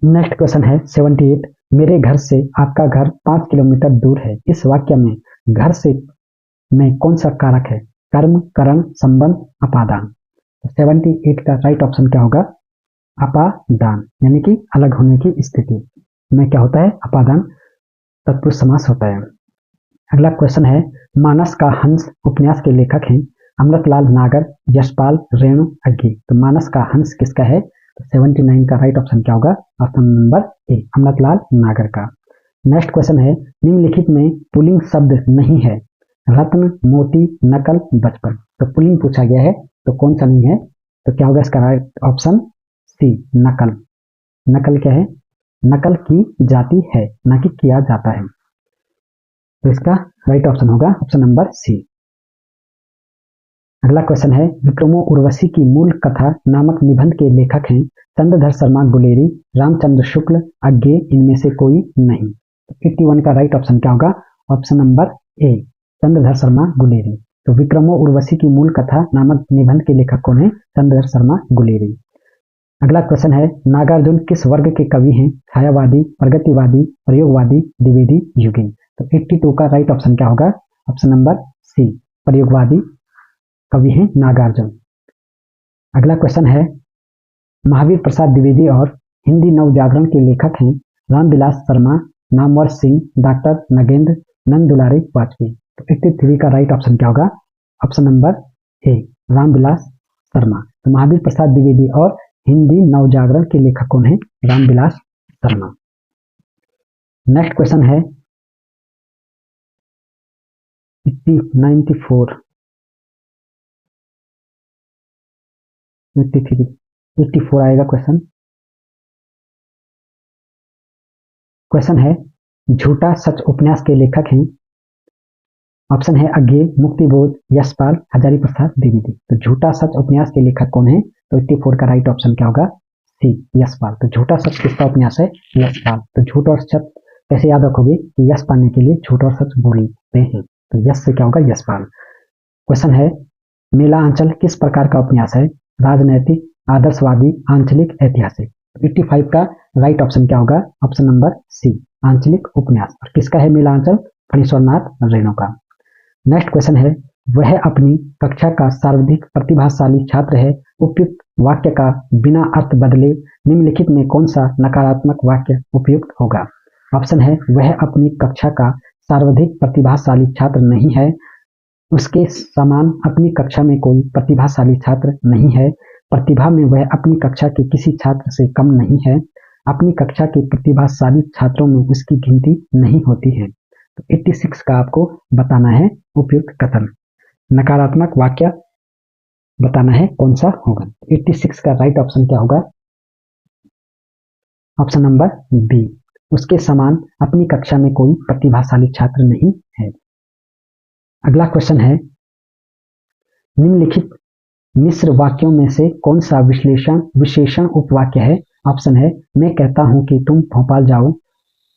नेक्स्ट क्वेश्चन है 78 मेरे घर से आपका घर 5 किलोमीटर दूर है। इस वाक्य में घर से में कौन सा कारक है? कर्म, करण, संबंध, अपादान। 78 का राइट ऑप्शन क्या होगा? अपादान, यानी कि अलग होने की स्थिति में क्या होता है? अपादान तत्पुरुष समास होता है। अगला क्वेश्चन है मानस का हंस उपन्यास के लेखक हैं अमृतलाल नागर, यशपाल, रेणु, अग्गी। तो मानस का हंस किसका है? तो 79 का राइट ऑप्शन क्या होगा? ऑप्शन नंबर ए अमृतलाल नागर का। नेक्स्ट क्वेश्चन है निम्नलिखित में पुल्लिंग शब्द नहीं है रत्न, मोती, नकल, बचपन। तो पुल्लिंग पूछा गया है तो कौन सा नहीं है, तो क्या होगा इसका राइट ऑप्शन सी, नकल। नकल क्या है, नकल की जाती है, ना कि किया जाता है। तो इसका राइट ऑप्शन होगा ऑप्शन नंबर सी। अगला क्वेश्चन है, विक्रमो उर्वशी की मूल कथा नामक निबंध के लेखक हैं चंद्रधर शर्मा गुलेरी, रामचंद्र शुक्ल, अज्ञे, इनमें से कोई नहीं। 81 का राइट ऑप्शन क्या होगा, ऑप्शन नंबर ए, चंद्रधर शर्मा गुलेरी। तो विक्रमो उर्वशी की मूल कथा नामक निबंध के लेखक कौन है, चंद्रधर शर्मा गुलेरी। अगला क्वेश्चन है, नागार्जुन किस वर्ग के कवि हैं, छायावादी, प्रगतिवादी, प्रयोगवादी, द्विवेदी, युगीन। तो 82 का राइट ऑप्शन क्या होगा, ऑप्शन नंबर सी, प्रयोगवादी कवि हैं नागार्जुन। अगला क्वेश्चन है, महावीर प्रसाद द्विवेदी और हिंदी नवजागरण के लेखक हैं रामविलास शर्मा, नामवर सिंह, डॉक्टर नगेंद्र, नंद दुलारी वाजपेयी। तो 83 का राइट ऑप्शन क्या होगा, ऑप्शन नंबर ए, रामविलास शर्मा। तो महावीर प्रसाद द्विवेदी और हिंदी नवजागरण के लेखक कौन है, रामविलास शर्मा। नेक्स्ट क्वेश्चन है 94 83 84 आएगा क्वेश्चन। क्वेश्चन है, झूठा सच उपन्यास के लेखक हैं, ऑप्शन है अज्ञे, मुक्तिबोध, यशपाल, हजारी प्रसाद द्विवेदी। तो झूठा सच उपन्यास के लेखक कौन है, तो 84 का राइट ऑप्शन क्या होगा, सी, यशपाल। तो झूठा सच किसका उपन्यास है, यशपाल। तो झूठ और सच कैसे याद रखोगे, यश पाने के लिए झूठ और सच बोलते हैं, तो यश से क्या होगा, यशपाल। क्वेश्चन है, मेला आंचल किस प्रकार का उपन्यास है, राजनैतिक, आदर्शवादी, आंचलिक, ऐतिहासिक। 85 का राइट ऑप्शन क्या होगा, ऑप्शन नंबर सी, आंचलिक उपन्यास। और किसका है मेला आंचल, फणीश्वरनाथ रेणु का। नेक्स्ट क्वेश्चन है, वह अपनी कक्षा का सर्वाधिक प्रतिभाशाली छात्र है, उपयुक्त वाक्य का बिना अर्थ बदले निम्नलिखित में कौन सा नकारात्मक वाक्य उपयुक्त होगा। ऑप्शन है, वह अपनी कक्षा का सर्वाधिक प्रतिभाशाली छात्र नहीं है, उसके समान अपनी कक्षा में कोई प्रतिभाशाली छात्र नहीं है, प्रतिभा में वह अपनी कक्षा के किसी छात्र से कम नहीं है, अपनी कक्षा के प्रतिभाशाली छात्रों में उसकी गिनती नहीं होती है। तो 86 का आपको बताना है उपयुक्त कथन, नकारात्मक वाक्य बताना है कौन सा होगा। 86 का राइट ऑप्शन क्या होगा, ऑप्शन नंबर बी, उसके समान अपनी कक्षा में कोई प्रतिभाशाली छात्र नहीं है। अगला क्वेश्चन है, निम्नलिखित मिश्र वाक्यों में से कौन सा विशेषण उपवाक्य है। ऑप्शन है, मैं कहता हूं कि तुम भोपाल जाओ,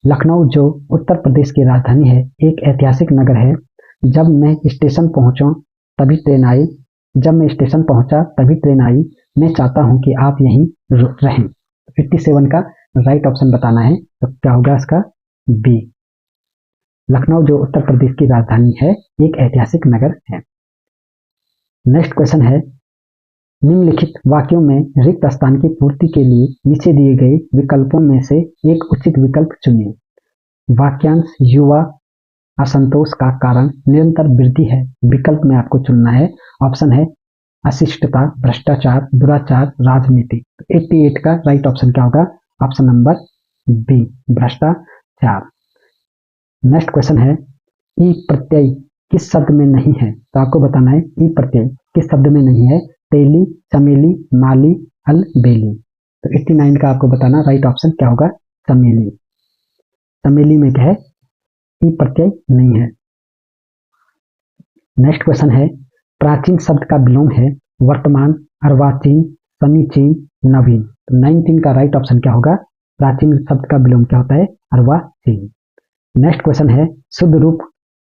लखनऊ जो उत्तर प्रदेश की राजधानी है एक ऐतिहासिक नगर है, जब मैं स्टेशन पहुंचा तभी ट्रेन आई, जब मैं स्टेशन पहुंचा तभी ट्रेन आई, मैं चाहता हूं कि आप यहीं रहें। 87 का राइट ऑप्शन बताना है, तो क्या होगा इसका, बी, लखनऊ जो उत्तर प्रदेश की राजधानी है एक ऐतिहासिक नगर है। नेक्स्ट क्वेश्चन है, निम्नलिखित वाक्यों में रिक्त स्थान की पूर्ति के लिए नीचे दिए गए विकल्पों में से एक उचित विकल्प चुनिए। वाक्यांश युवा असंतोष का कारण निरंतर वृद्धि है, विकल्प में आपको चुनना है, ऑप्शन है अशिष्टता, भ्रष्टाचार, दुराचार, राजनीति। 88 का राइट ऑप्शन क्या होगा, ऑप्शन नंबर बी, भ्रष्टाचार। नेक्स्ट क्वेश्चन है, ई प्रत्यय किस शब्द में नहीं है, तो आपको बताना है ई प्रत्यय किस शब्द में नहीं है, तेली, चमेली, माली, अलबेली। तो 89 का आपको बताना राइट ऑप्शन क्या होगा, चमेली। चमेली में क्या है, ई प्रत्यय नहीं है। नेक्स्ट क्वेश्चन है, प्राचीन शब्द का विलोम है वर्तमान, अर्वाचीन, समीचीन, नवीन। तो 19 का राइट ऑप्शन क्या होगा, प्राचीन शब्द का विलोम क्या होता है, अर्वाचीन। नेक्स्ट क्वेश्चन है, शुद्ध रूप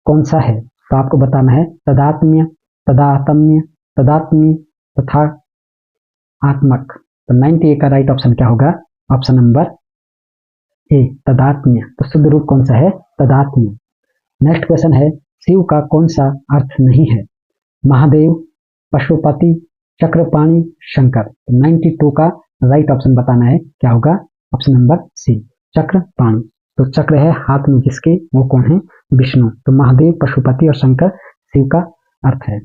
कौन सा है, तो आपको बताना है तदात्म्य, तदात्म्य, तदात्मी तथा आत्मक। तो 98 का राइट ऑप्शन क्या होगा, ऑप्शन नंबर ए, तदात्म्य। तो शुद्ध रूप कौन सा है, तदात्म्य। नेक्स्ट क्वेश्चन है, शिव का कौन सा अर्थ नहीं है, महादेव, पशुपति, चक्रपाणी, शंकर। 92 का राइट ऑप्शन बताना है क्या होगा, ऑप्शन नंबर सी, चक्रपाणी। तो चक्र है हाथ में जिसके, वो कौन है, विष्णु। तो महादेव, पशुपति और शंकर शिव का अर्थ है।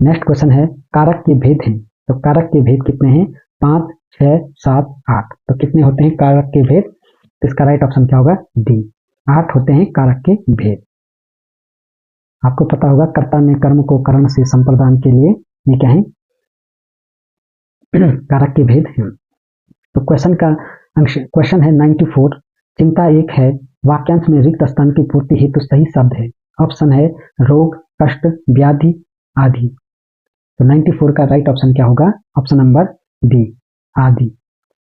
नेक्स्ट क्वेश्चन है, कारक के भेद हैं, तो कारक के भेद कितने हैं, 5, 6, 7, 8। तो कितने होते हैं कारक के भेद, तो इसका राइट ऑप्शन क्या होगा, डी, 8 होते हैं कारक के भेद। आपको पता होगा कर्ता ने कर्म को करण से संप्रदान के लिए ये क्या है कारक के भेद हैं। तो क्वेश्चन है 94। चिंता एक है, वाक्यांश में रिक्त स्थान की पूर्ति हेतु सही शब्द है। ऑप्शन है रोग, कष्ट, व्याधि, आदि। तो 94 का राइट ऑप्शन क्या होगा? ऑप्शन नंबर डी, आदि।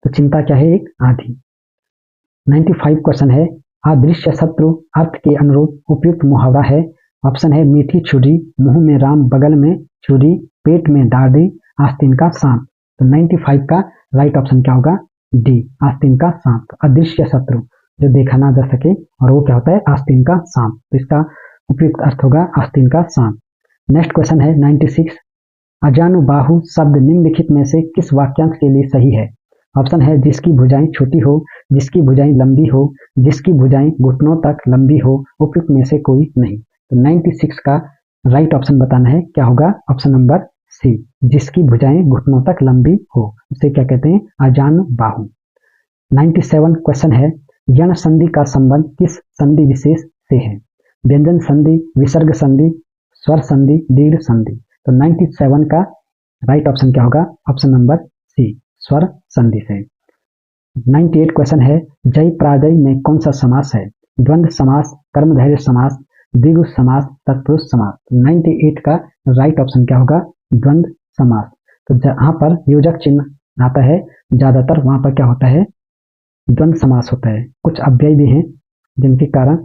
तो चिंता क्या है? एक आदि। 95 क्वेश्चन है, अदृश्य शत्रु अर्थ के अनुरूप उपयुक्त मुहावरा है। ऑप्शन है मीठी छुरी, मुंह में राम बगल में छुरी, पेट में डाढ़ी, आस्तीन का सांप। तो 95 का राइट ऑप्शन क्या होगा? डी, आस्तीन का सांप। अदृश्य शत्रु जो देखा ना जा सके, और वो क्या होता है? आस्तीन का सांप। तो इसका उपयुक्त अर्थ होगा आस्तीन का सांप। नेक्स्ट क्वेश्चन है 96। अजानुबाहु शब्द निम्नलिखित में से किस वाक्यांश के लिए सही है? ऑप्शन है जिसकी भुजाएं छोटी हो, जिसकी भुजाएं लंबी हो, जिसकी भुजाएं घुटनों तक लंबी हो, उपयुक्त में से कोई नहीं। तो 96 का राइट ऑप्शन बताना है, क्या होगा? ऑप्शन नंबर सी, जिसकी भुजाएं घुटनों तक लंबी हो, उसे क्या कहते हैं? अजानुबाहु। 97 क्वेश्चन है, यण संधि का संबंध किस संधि विशेष से है? व्यंजन संधि, विसर्ग संधि, स्वर संधि, दीर्घ संधि। तो 97 का राइट ऑप्शन क्या होगा? ऑप्शन नंबर सी, स्वर संधि से। 98 क्वेश्चन है, जय पराजय में कौन सा समास है? द्वंद्व समास, कर्मधारय समास, द्विगु समास, तत्पुरुष समास। 98 का राइट ऑप्शन क्या होगा? द्वंद्व समास। तो जहां पर योजक चिन्ह आता है ज्यादातर, वहां पर क्या होता है? द्वंद्व समास होता है। कुछ अव्यय भी हैं जिनके कारण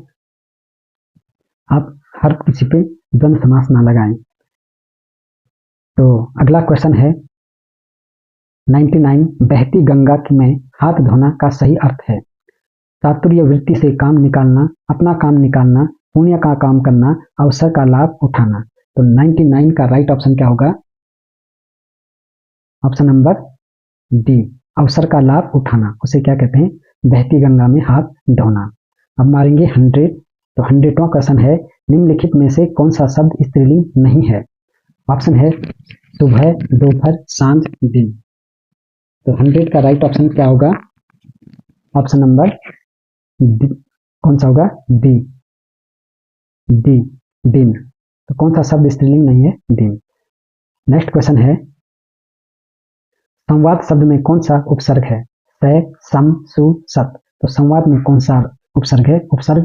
आप हर किसी पे द्वंद्व समास ना लगाएं। तो अगला क्वेश्चन है 99। बहती गंगा में हाथ धोना का सही अर्थ है? चातुर्य वृत्ति से काम निकालना, अपना काम निकालना, पुण्य का काम करना, अवसर का लाभ उठाना। तो 99 का राइट ऑप्शन क्या होगा? ऑप्शन नंबर डी, अवसर का लाभ उठाना, उसे क्या कहते हैं? बहती गंगा में हाथ धोना। अब मारेंगे 100। तो 100वां क्वेश्चन है, निम्नलिखित में से कौन सा शब्द स्त्रीलिंग नहीं है? ऑप्शन है सुबह, दोपहर, सांझ, दिन। तो 100 का राइट ऑप्शन क्या होगा? ऑप्शन नंबर कौन सा होगा? डी, डी, दिन। तो कौन सा शब्द स्त्रीलिंग नहीं है? दिन। नेक्स्ट क्वेश्चन है, संवाद शब्द में कौन सा उपसर्ग है? स, सम, सु, सत। तो संवाद में कौन सा उपसर्ग है? उपसर्ग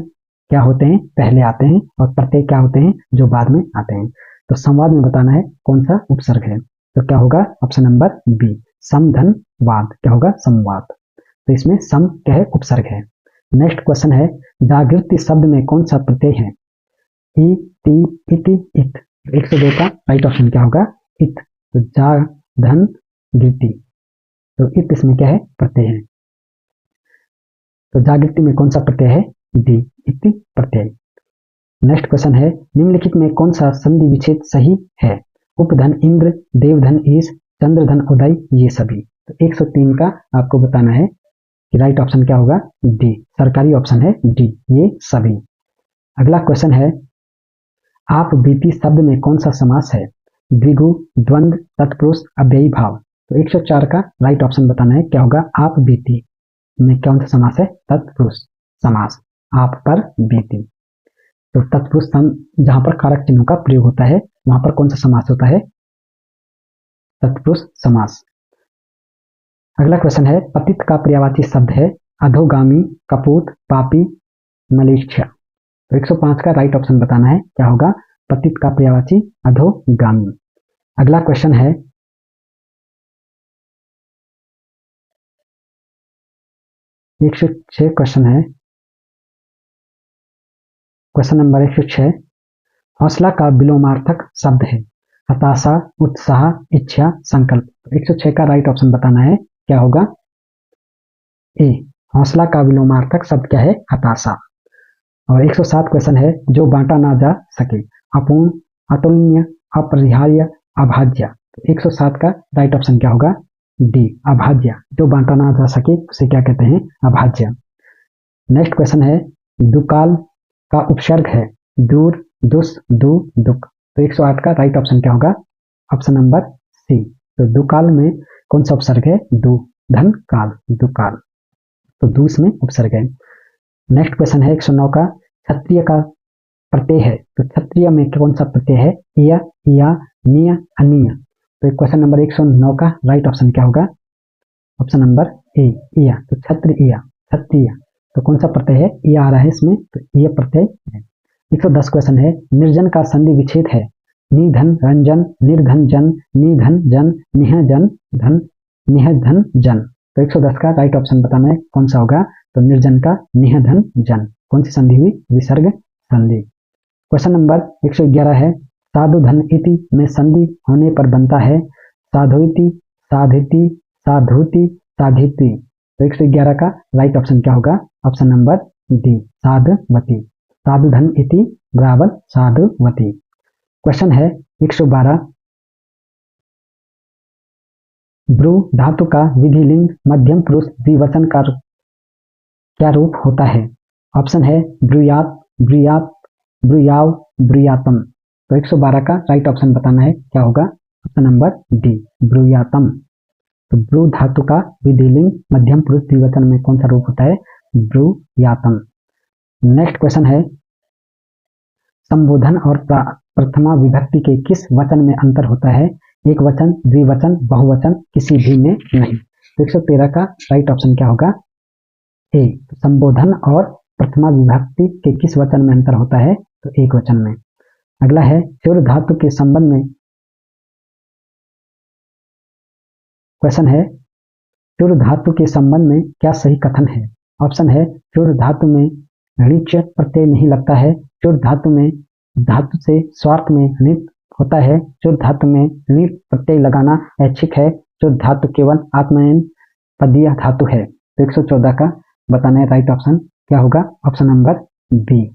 क्या होते हैं? पहले आते हैं, और प्रत्यय क्या होते हैं? जो बाद में आते हैं। तो संवाद में बताना है कौन सा उपसर्ग है। तो क्या होगा? ऑप्शन नंबर बी, सम धन वाद। क्या होगा? संवाद। तो इसमें सम क्या है? उपसर्ग है। नेक्स्ट क्वेश्चन है, जागृति शब्द में कौन सा प्रत्यय है? ई, टी, इति, इत। 102 का राइट ऑप्शन क्या होगा? इत। तो जा, धन, गृति। तो इत इसमें क्या है? प्रत्यय है। तो जागृति में कौन सा प्रत्यय है? डी, इति प्रत्यय। नेक्स्ट क्वेश्चन है, निम्नलिखित में कौन सा संधि विच्छेद सही है? उपधन इंद्र, देवधन ईश, चंद्रधन उदय, ये सभी। तो 103 का आपको बताना है कि राइट ऑप्शन क्या होगा? डी, सरकारी ऑप्शन है डी, ये सभी। अगला क्वेश्चन है, आप बीती शब्द में कौन सा समास है? द्विगु, द्वंद्व, तत्पुरुष, अव्ययी भाव। तो 104 का राइट ऑप्शन बताना है, क्या होगा? आप बीती में कौन सा समास है? तत्पुरुष समास, आप पर बीती। तो तत्पुरुष जहां पर कारक चिन्हों का प्रयोग होता है, वहां पर कौन सा समास होता है? तत्पुरुष समास। अगला क्वेश्चन है, पतित का पर्यायवाची शब्द है अधोगामी, कपूत, पापी, मलेच्छा। तो 105 का राइट ऑप्शन बताना है, क्या होगा? पतित का पर्यायवाची अधोगामी। अगला क्वेश्चन है, एक 106 क्वेश्चन है। क्वेश्चन नंबर 106, हौसला का विलोमार्थक शब्द है हताशा, उत्साह, इच्छा, संकल्प। 106 का राइट ऑप्शन बताना है, क्या होगा? ए, हौसला का विलोमार्थक शब्द क्या है? हताशा। और 107 क्वेश्चन है, जो बांटा ना जा सके, अपूर्ण, अतुलनीय, अपरिहार्य, अभाज्य। 107 का राइट ऑप्शन क्या होगा? डी, अभाज्य। जो बांटा ना जा सके उसे क्या कहते हैं? अभाज्य। नेक्स्ट क्वेश्चन है, दुकाल का उपसर्ग है दूर, दुस, दु, दुख। तो 108 का राइट ऑप्शन क्या होगा? Option number C. तो दुकाल में कौन सा उपसर्ग है? दु, धन, काल, दुकाल। तो दूस में उपसर्ग है। नेक्स्ट क्वेश्चन है 109 का, क्षत्रिय का प्रत्यय है, तो क्षत्रिय में कौन सा प्रत्यय है? इय, या, निय, अनिय। तो क्वेश्चन नंबर 109 का राइट ऑप्शन क्या होगा? ऑप्शन नंबर ए, इय। तो क्षत्रिय, क्षत्रिय, तो कौन सा प्रत्यय है? इय आ रहा है इसमें, तो इय प्रत्यय है। 110 क्वेश्चन है, निर्जन का संधि विच्छेद है निधन रंजन, निर्धन जन, निधन जन, निहजन धन, निहधन जन। तो 110 का राइट ऑप्शन बताना है कौन सा होगा? तो निर्जन का निहधन जन। कौन सी संधि हुई? विसर्ग संधि। क्वेश्चन नंबर 111 है, साधु धन इति में संधि होने पर बनता है साधुति, साधिति, साधुति, साधिति। तो 111 का राइट ऑप्शन क्या होगा? ऑप्शन नंबर डी, साधवती। साधु धन इति बराबर साधुवती। क्वेश्चन है 112, ब्रू धातु का विधिलिंग मध्यम पुरुष द्विवचन का क्या रूप होता है? ऑप्शन है ब्रूयात, ब्रूयात, ब्रूयाव, ब्रूयातम। तो 112 का राइट ऑप्शन बताना है क्या होगा? ऑप्शन नंबर डी, ब्रूयातम। तो ब्रू धातु का विधिलिंग मध्यम पुरुष द्विवचन में कौन सा रूप होता है? ब्रूयातम। नेक्स्ट क्वेश्चन है, संबोधन और प्रथमा विभक्ति के किस वचन में अंतर होता है? एक वचन, द्विवचन, बहुवचन, किसी भी में नहीं। तो 113 का राइट ऑप्शन क्या होगा? ए, संबोधन और प्रथमा विभक्ति के किस वचन में अंतर होता है? तो एक वचन में। अगला है, चुर धातु के संबंध में क्वेश्चन है, चुर धातु के संबंध में क्या सही कथन है? ऑप्शन है, चुर धातु में ऋच प्रत्यय नहीं लगता है, चुर धातु में धातु से स्वार्थ में ऋत होता है, चुर धातु में ऋत प्रत्यय लगाना ऐच्छिक है, चुर धातु केवल आत्मयन पदीय धातु है। तो 114 का बताना है राइट ऑप्शन क्या होगा? ऑप्शन नंबर बी,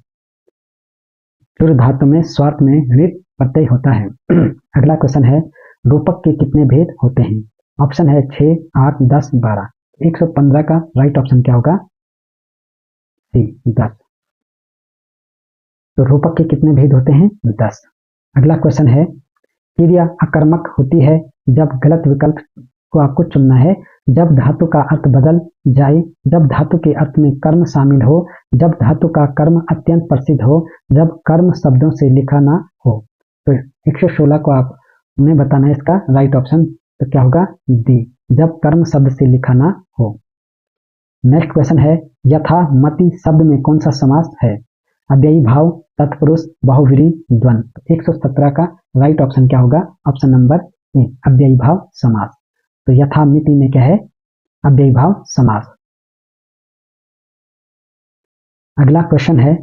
चुर धातु में स्वार्थ में ऋत प्रत्यय होता है। अगला क्वेश्चन है, रूपक के कितने भेद होते हैं? ऑप्शन है 6, 8, 10, 12। 115 का राइट ऑप्शन क्या होगा? सी, 10। तो रूपक के कितने भेद होते हैं? 10। अगला क्वेश्चन है, क्रिया अकर्मक होती है जब गलत विकल्प को आपको चुनना है, जब धातु का अर्थ बदल जाए, जब धातु के अर्थ में कर्म शामिल हो, जब धातु का कर्म अत्यंत प्रसिद्ध हो, जब कर्म शब्दों से लिखा ना हो। तो 116 को आपने बताना है इसका राइट ऑप्शन, तो क्या होगा? डी, जब कर्म शब्द से लिखा ना हो। नेक्स्ट क्वेश्चन है, यथा मति शब्द में कौन सा समास है? अव्ययी भाव, तत्पुरुष, बहुव्रीहि, द्वंद्व। 117 का राइट ऑप्शन क्या होगा? ऑप्शन नंबर ए, अव्ययी भाव समास। तो यथामिति में क्या है? अव्ययी भाव समास। अगला क्वेश्चन है,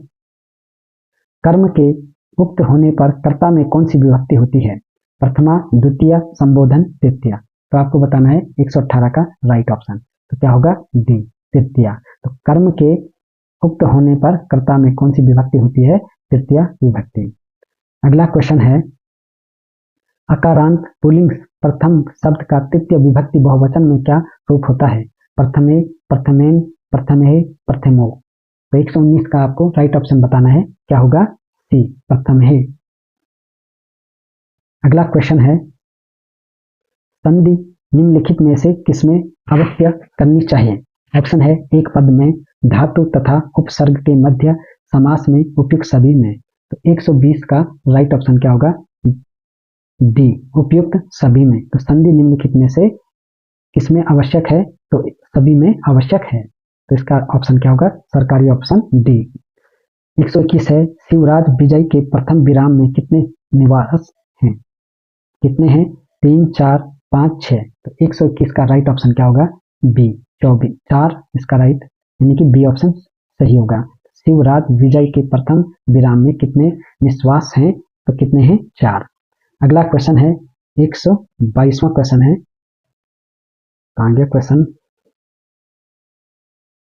कर्म के उक्त होने पर कर्ता में कौन सी विभक्ति होती है? प्रथमा, द्वितीय, संबोधन, तृतीय। तो आपको बताना है 118 का राइट ऑप्शन, तो क्या होगा? डी, तृतीय। तो कर्म के उक्त होने पर कर्ता में कौन सी विभक्ति होती है? तृतीय विभक्ति। अगला क्वेश्चन है, अकारांत पुल्लिंग प्रथम शब्द का तृतीय विभक्ति बहुवचन में क्या रूप होता है? प्रथमे, प्रथमेन, प्रथमे, प्रथमो। तो 119 का आपको राइट ऑप्शन बताना है क्या होगा? सी, प्रथमे। अगला क्वेश्चन है, संधि निम्नलिखित में से किसमें अवश्य करनी चाहिए? ऑप्शन है, एक पद में, धातु तथा उपसर्ग के मध्य, समास में, उपयुक्त सभी में। तो 120 का राइट ऑप्शन क्या होगा? डी, उपयुक्त सभी में। तो संधि निम्नलिखित में से किसमें आवश्यक है? तो सभी में आवश्यक है। तो इसका ऑप्शन क्या होगा? सरकारी ऑप्शन डी। 121 है, शिवराज विजय के प्रथम विराम में कितने निवास हैं? कितने हैं? 3, 4, 5, 6। तो 121 का राइट ऑप्शन क्या होगा? बी, 24, 4 इसका राइट, यानी कि बी ऑप्शन सही होगा। शिवराज विजय के प्रथम विराम में कितने निश्वास हैं? तो कितने हैं? 4। अगला क्वेश्चन है, 122वां क्वेश्चन है। कहाँ गया क्वेश्चन?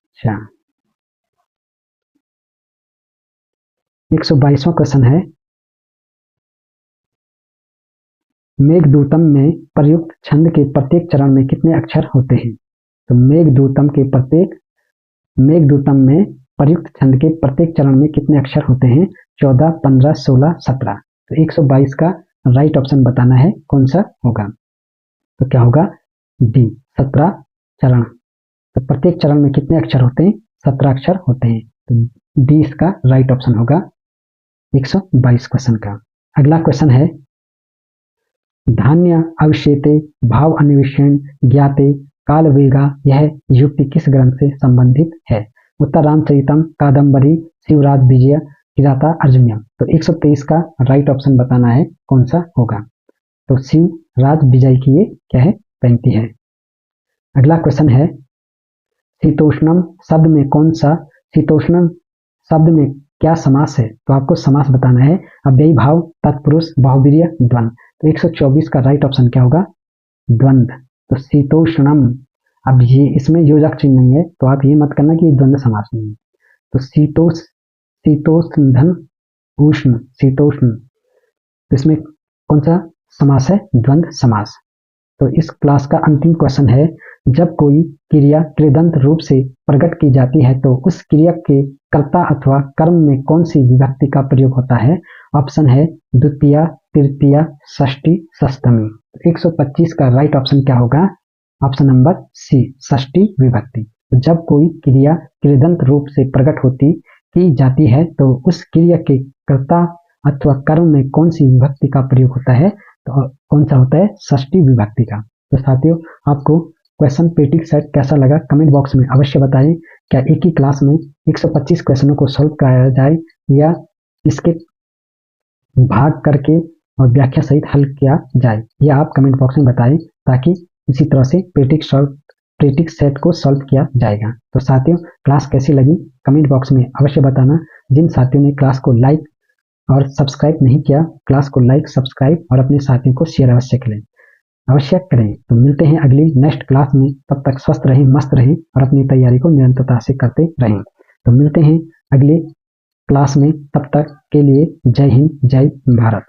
अच्छा, 122वां क्वेश्चन है, मेघदूतम में प्रयुक्त छंद के प्रत्येक चरण में कितने अक्षर होते हैं? तो मेघदूतम में प्रयुक्त छंद के प्रत्येक चरण में कितने अक्षर होते हैं? 14, 15, 16, 17। तो 122 का राइट ऑप्शन बताना है कौन सा होगा? तो क्या होगा? डी, 17 चरण। तो प्रत्येक चरण में कितने अक्षर होते हैं? 17 अक्षर होते हैं। तो डी इसका राइट ऑप्शन होगा। 122 क्वेश्चन का। अगला क्वेश्चन है धान्य अवशेते भाव अन्वेषण ज्ञाते कालवेगा, यह युक्ति किस ग्रंथ से संबंधित है? उत्तर रामचरितम, कादम्बरी, शिवराज विजय, किराता अर्जुनीय। तो 123 का राइट ऑप्शन बताना है कौन सा होगा। तो शिवराज विजय की ये क्या है? पंक्ति है। अगला क्वेश्चन है शीतोष्णम शब्द में कौन सा, शीतोष्णम शब्द में क्या समास है? तो आपको समास बताना है अव्ययी भाव, तत्पुरुष, बहुब्रीहि, द्वंद्व। तो 124 का राइट ऑप्शन क्या होगा? द्वंद्व। तो शीतोष्णम, अब ये इसमें योजक चिन्ह नहीं है तो आप ये मत करना कि द्वंद्व समास नहीं है। तो शीतोष्ण धन उष्ण, शीतोष्ण, तो इसमें कौन सा समास है? द्वंद्व समास। तो इस क्लास का अंतिम क्वेश्चन है जब कोई क्रिया कृदंत रूप से प्रकट की जाती है तो उस क्रिया के कर्ता अथवा कर्म में कौन सी विभक्ति का प्रयोग होता है? ऑप्शन है द्वितीया, तृतीया, षष्ठी, सप्तमी। 125 का राइट ऑप्शन क्या होगा? ऑप्शन नंबर सी, षष्ठी विभक्ति। जब कोई क्रिया कृदंत रूप से प्रकट की जाती है तो उस क्रिया के कर्ता अथवा कर्म में कौन सी विभक्ति का प्रयोग होता है? तो कौन सा होता है? षष्ठी विभक्ति का। तो साथियों, आपको क्वेश्चन पेटिक सेट कैसा लगा कमेंट बॉक्स में अवश्य बताएं। क्या एक ही क्लास में 125 क्वेश्चनों को सॉल्व कराया जाए या इसके भाग करके और व्याख्या सहित हल किया जाए, यह आप कमेंट बॉक्स में बताएं ताकि इसी तरह से पेटिक सेट को सॉल्व किया जाएगा। तो साथियों, क्लास कैसी लगी कमेंट बॉक्स में अवश्य बताना। जिन साथियों ने क्लास को लाइक और सब्सक्राइब नहीं किया, क्लास को लाइक, सब्सक्राइब और अपने साथियों को शेयर अवश्य करें। तो मिलते हैं अगली नेक्स्ट क्लास में, तब तक स्वस्थ रहें, मस्त रहें और अपनी तैयारी को निरंतरता से करते रहें। तो मिलते हैं अगले क्लास में, तब तक के लिए जय हिंद, जय भारत।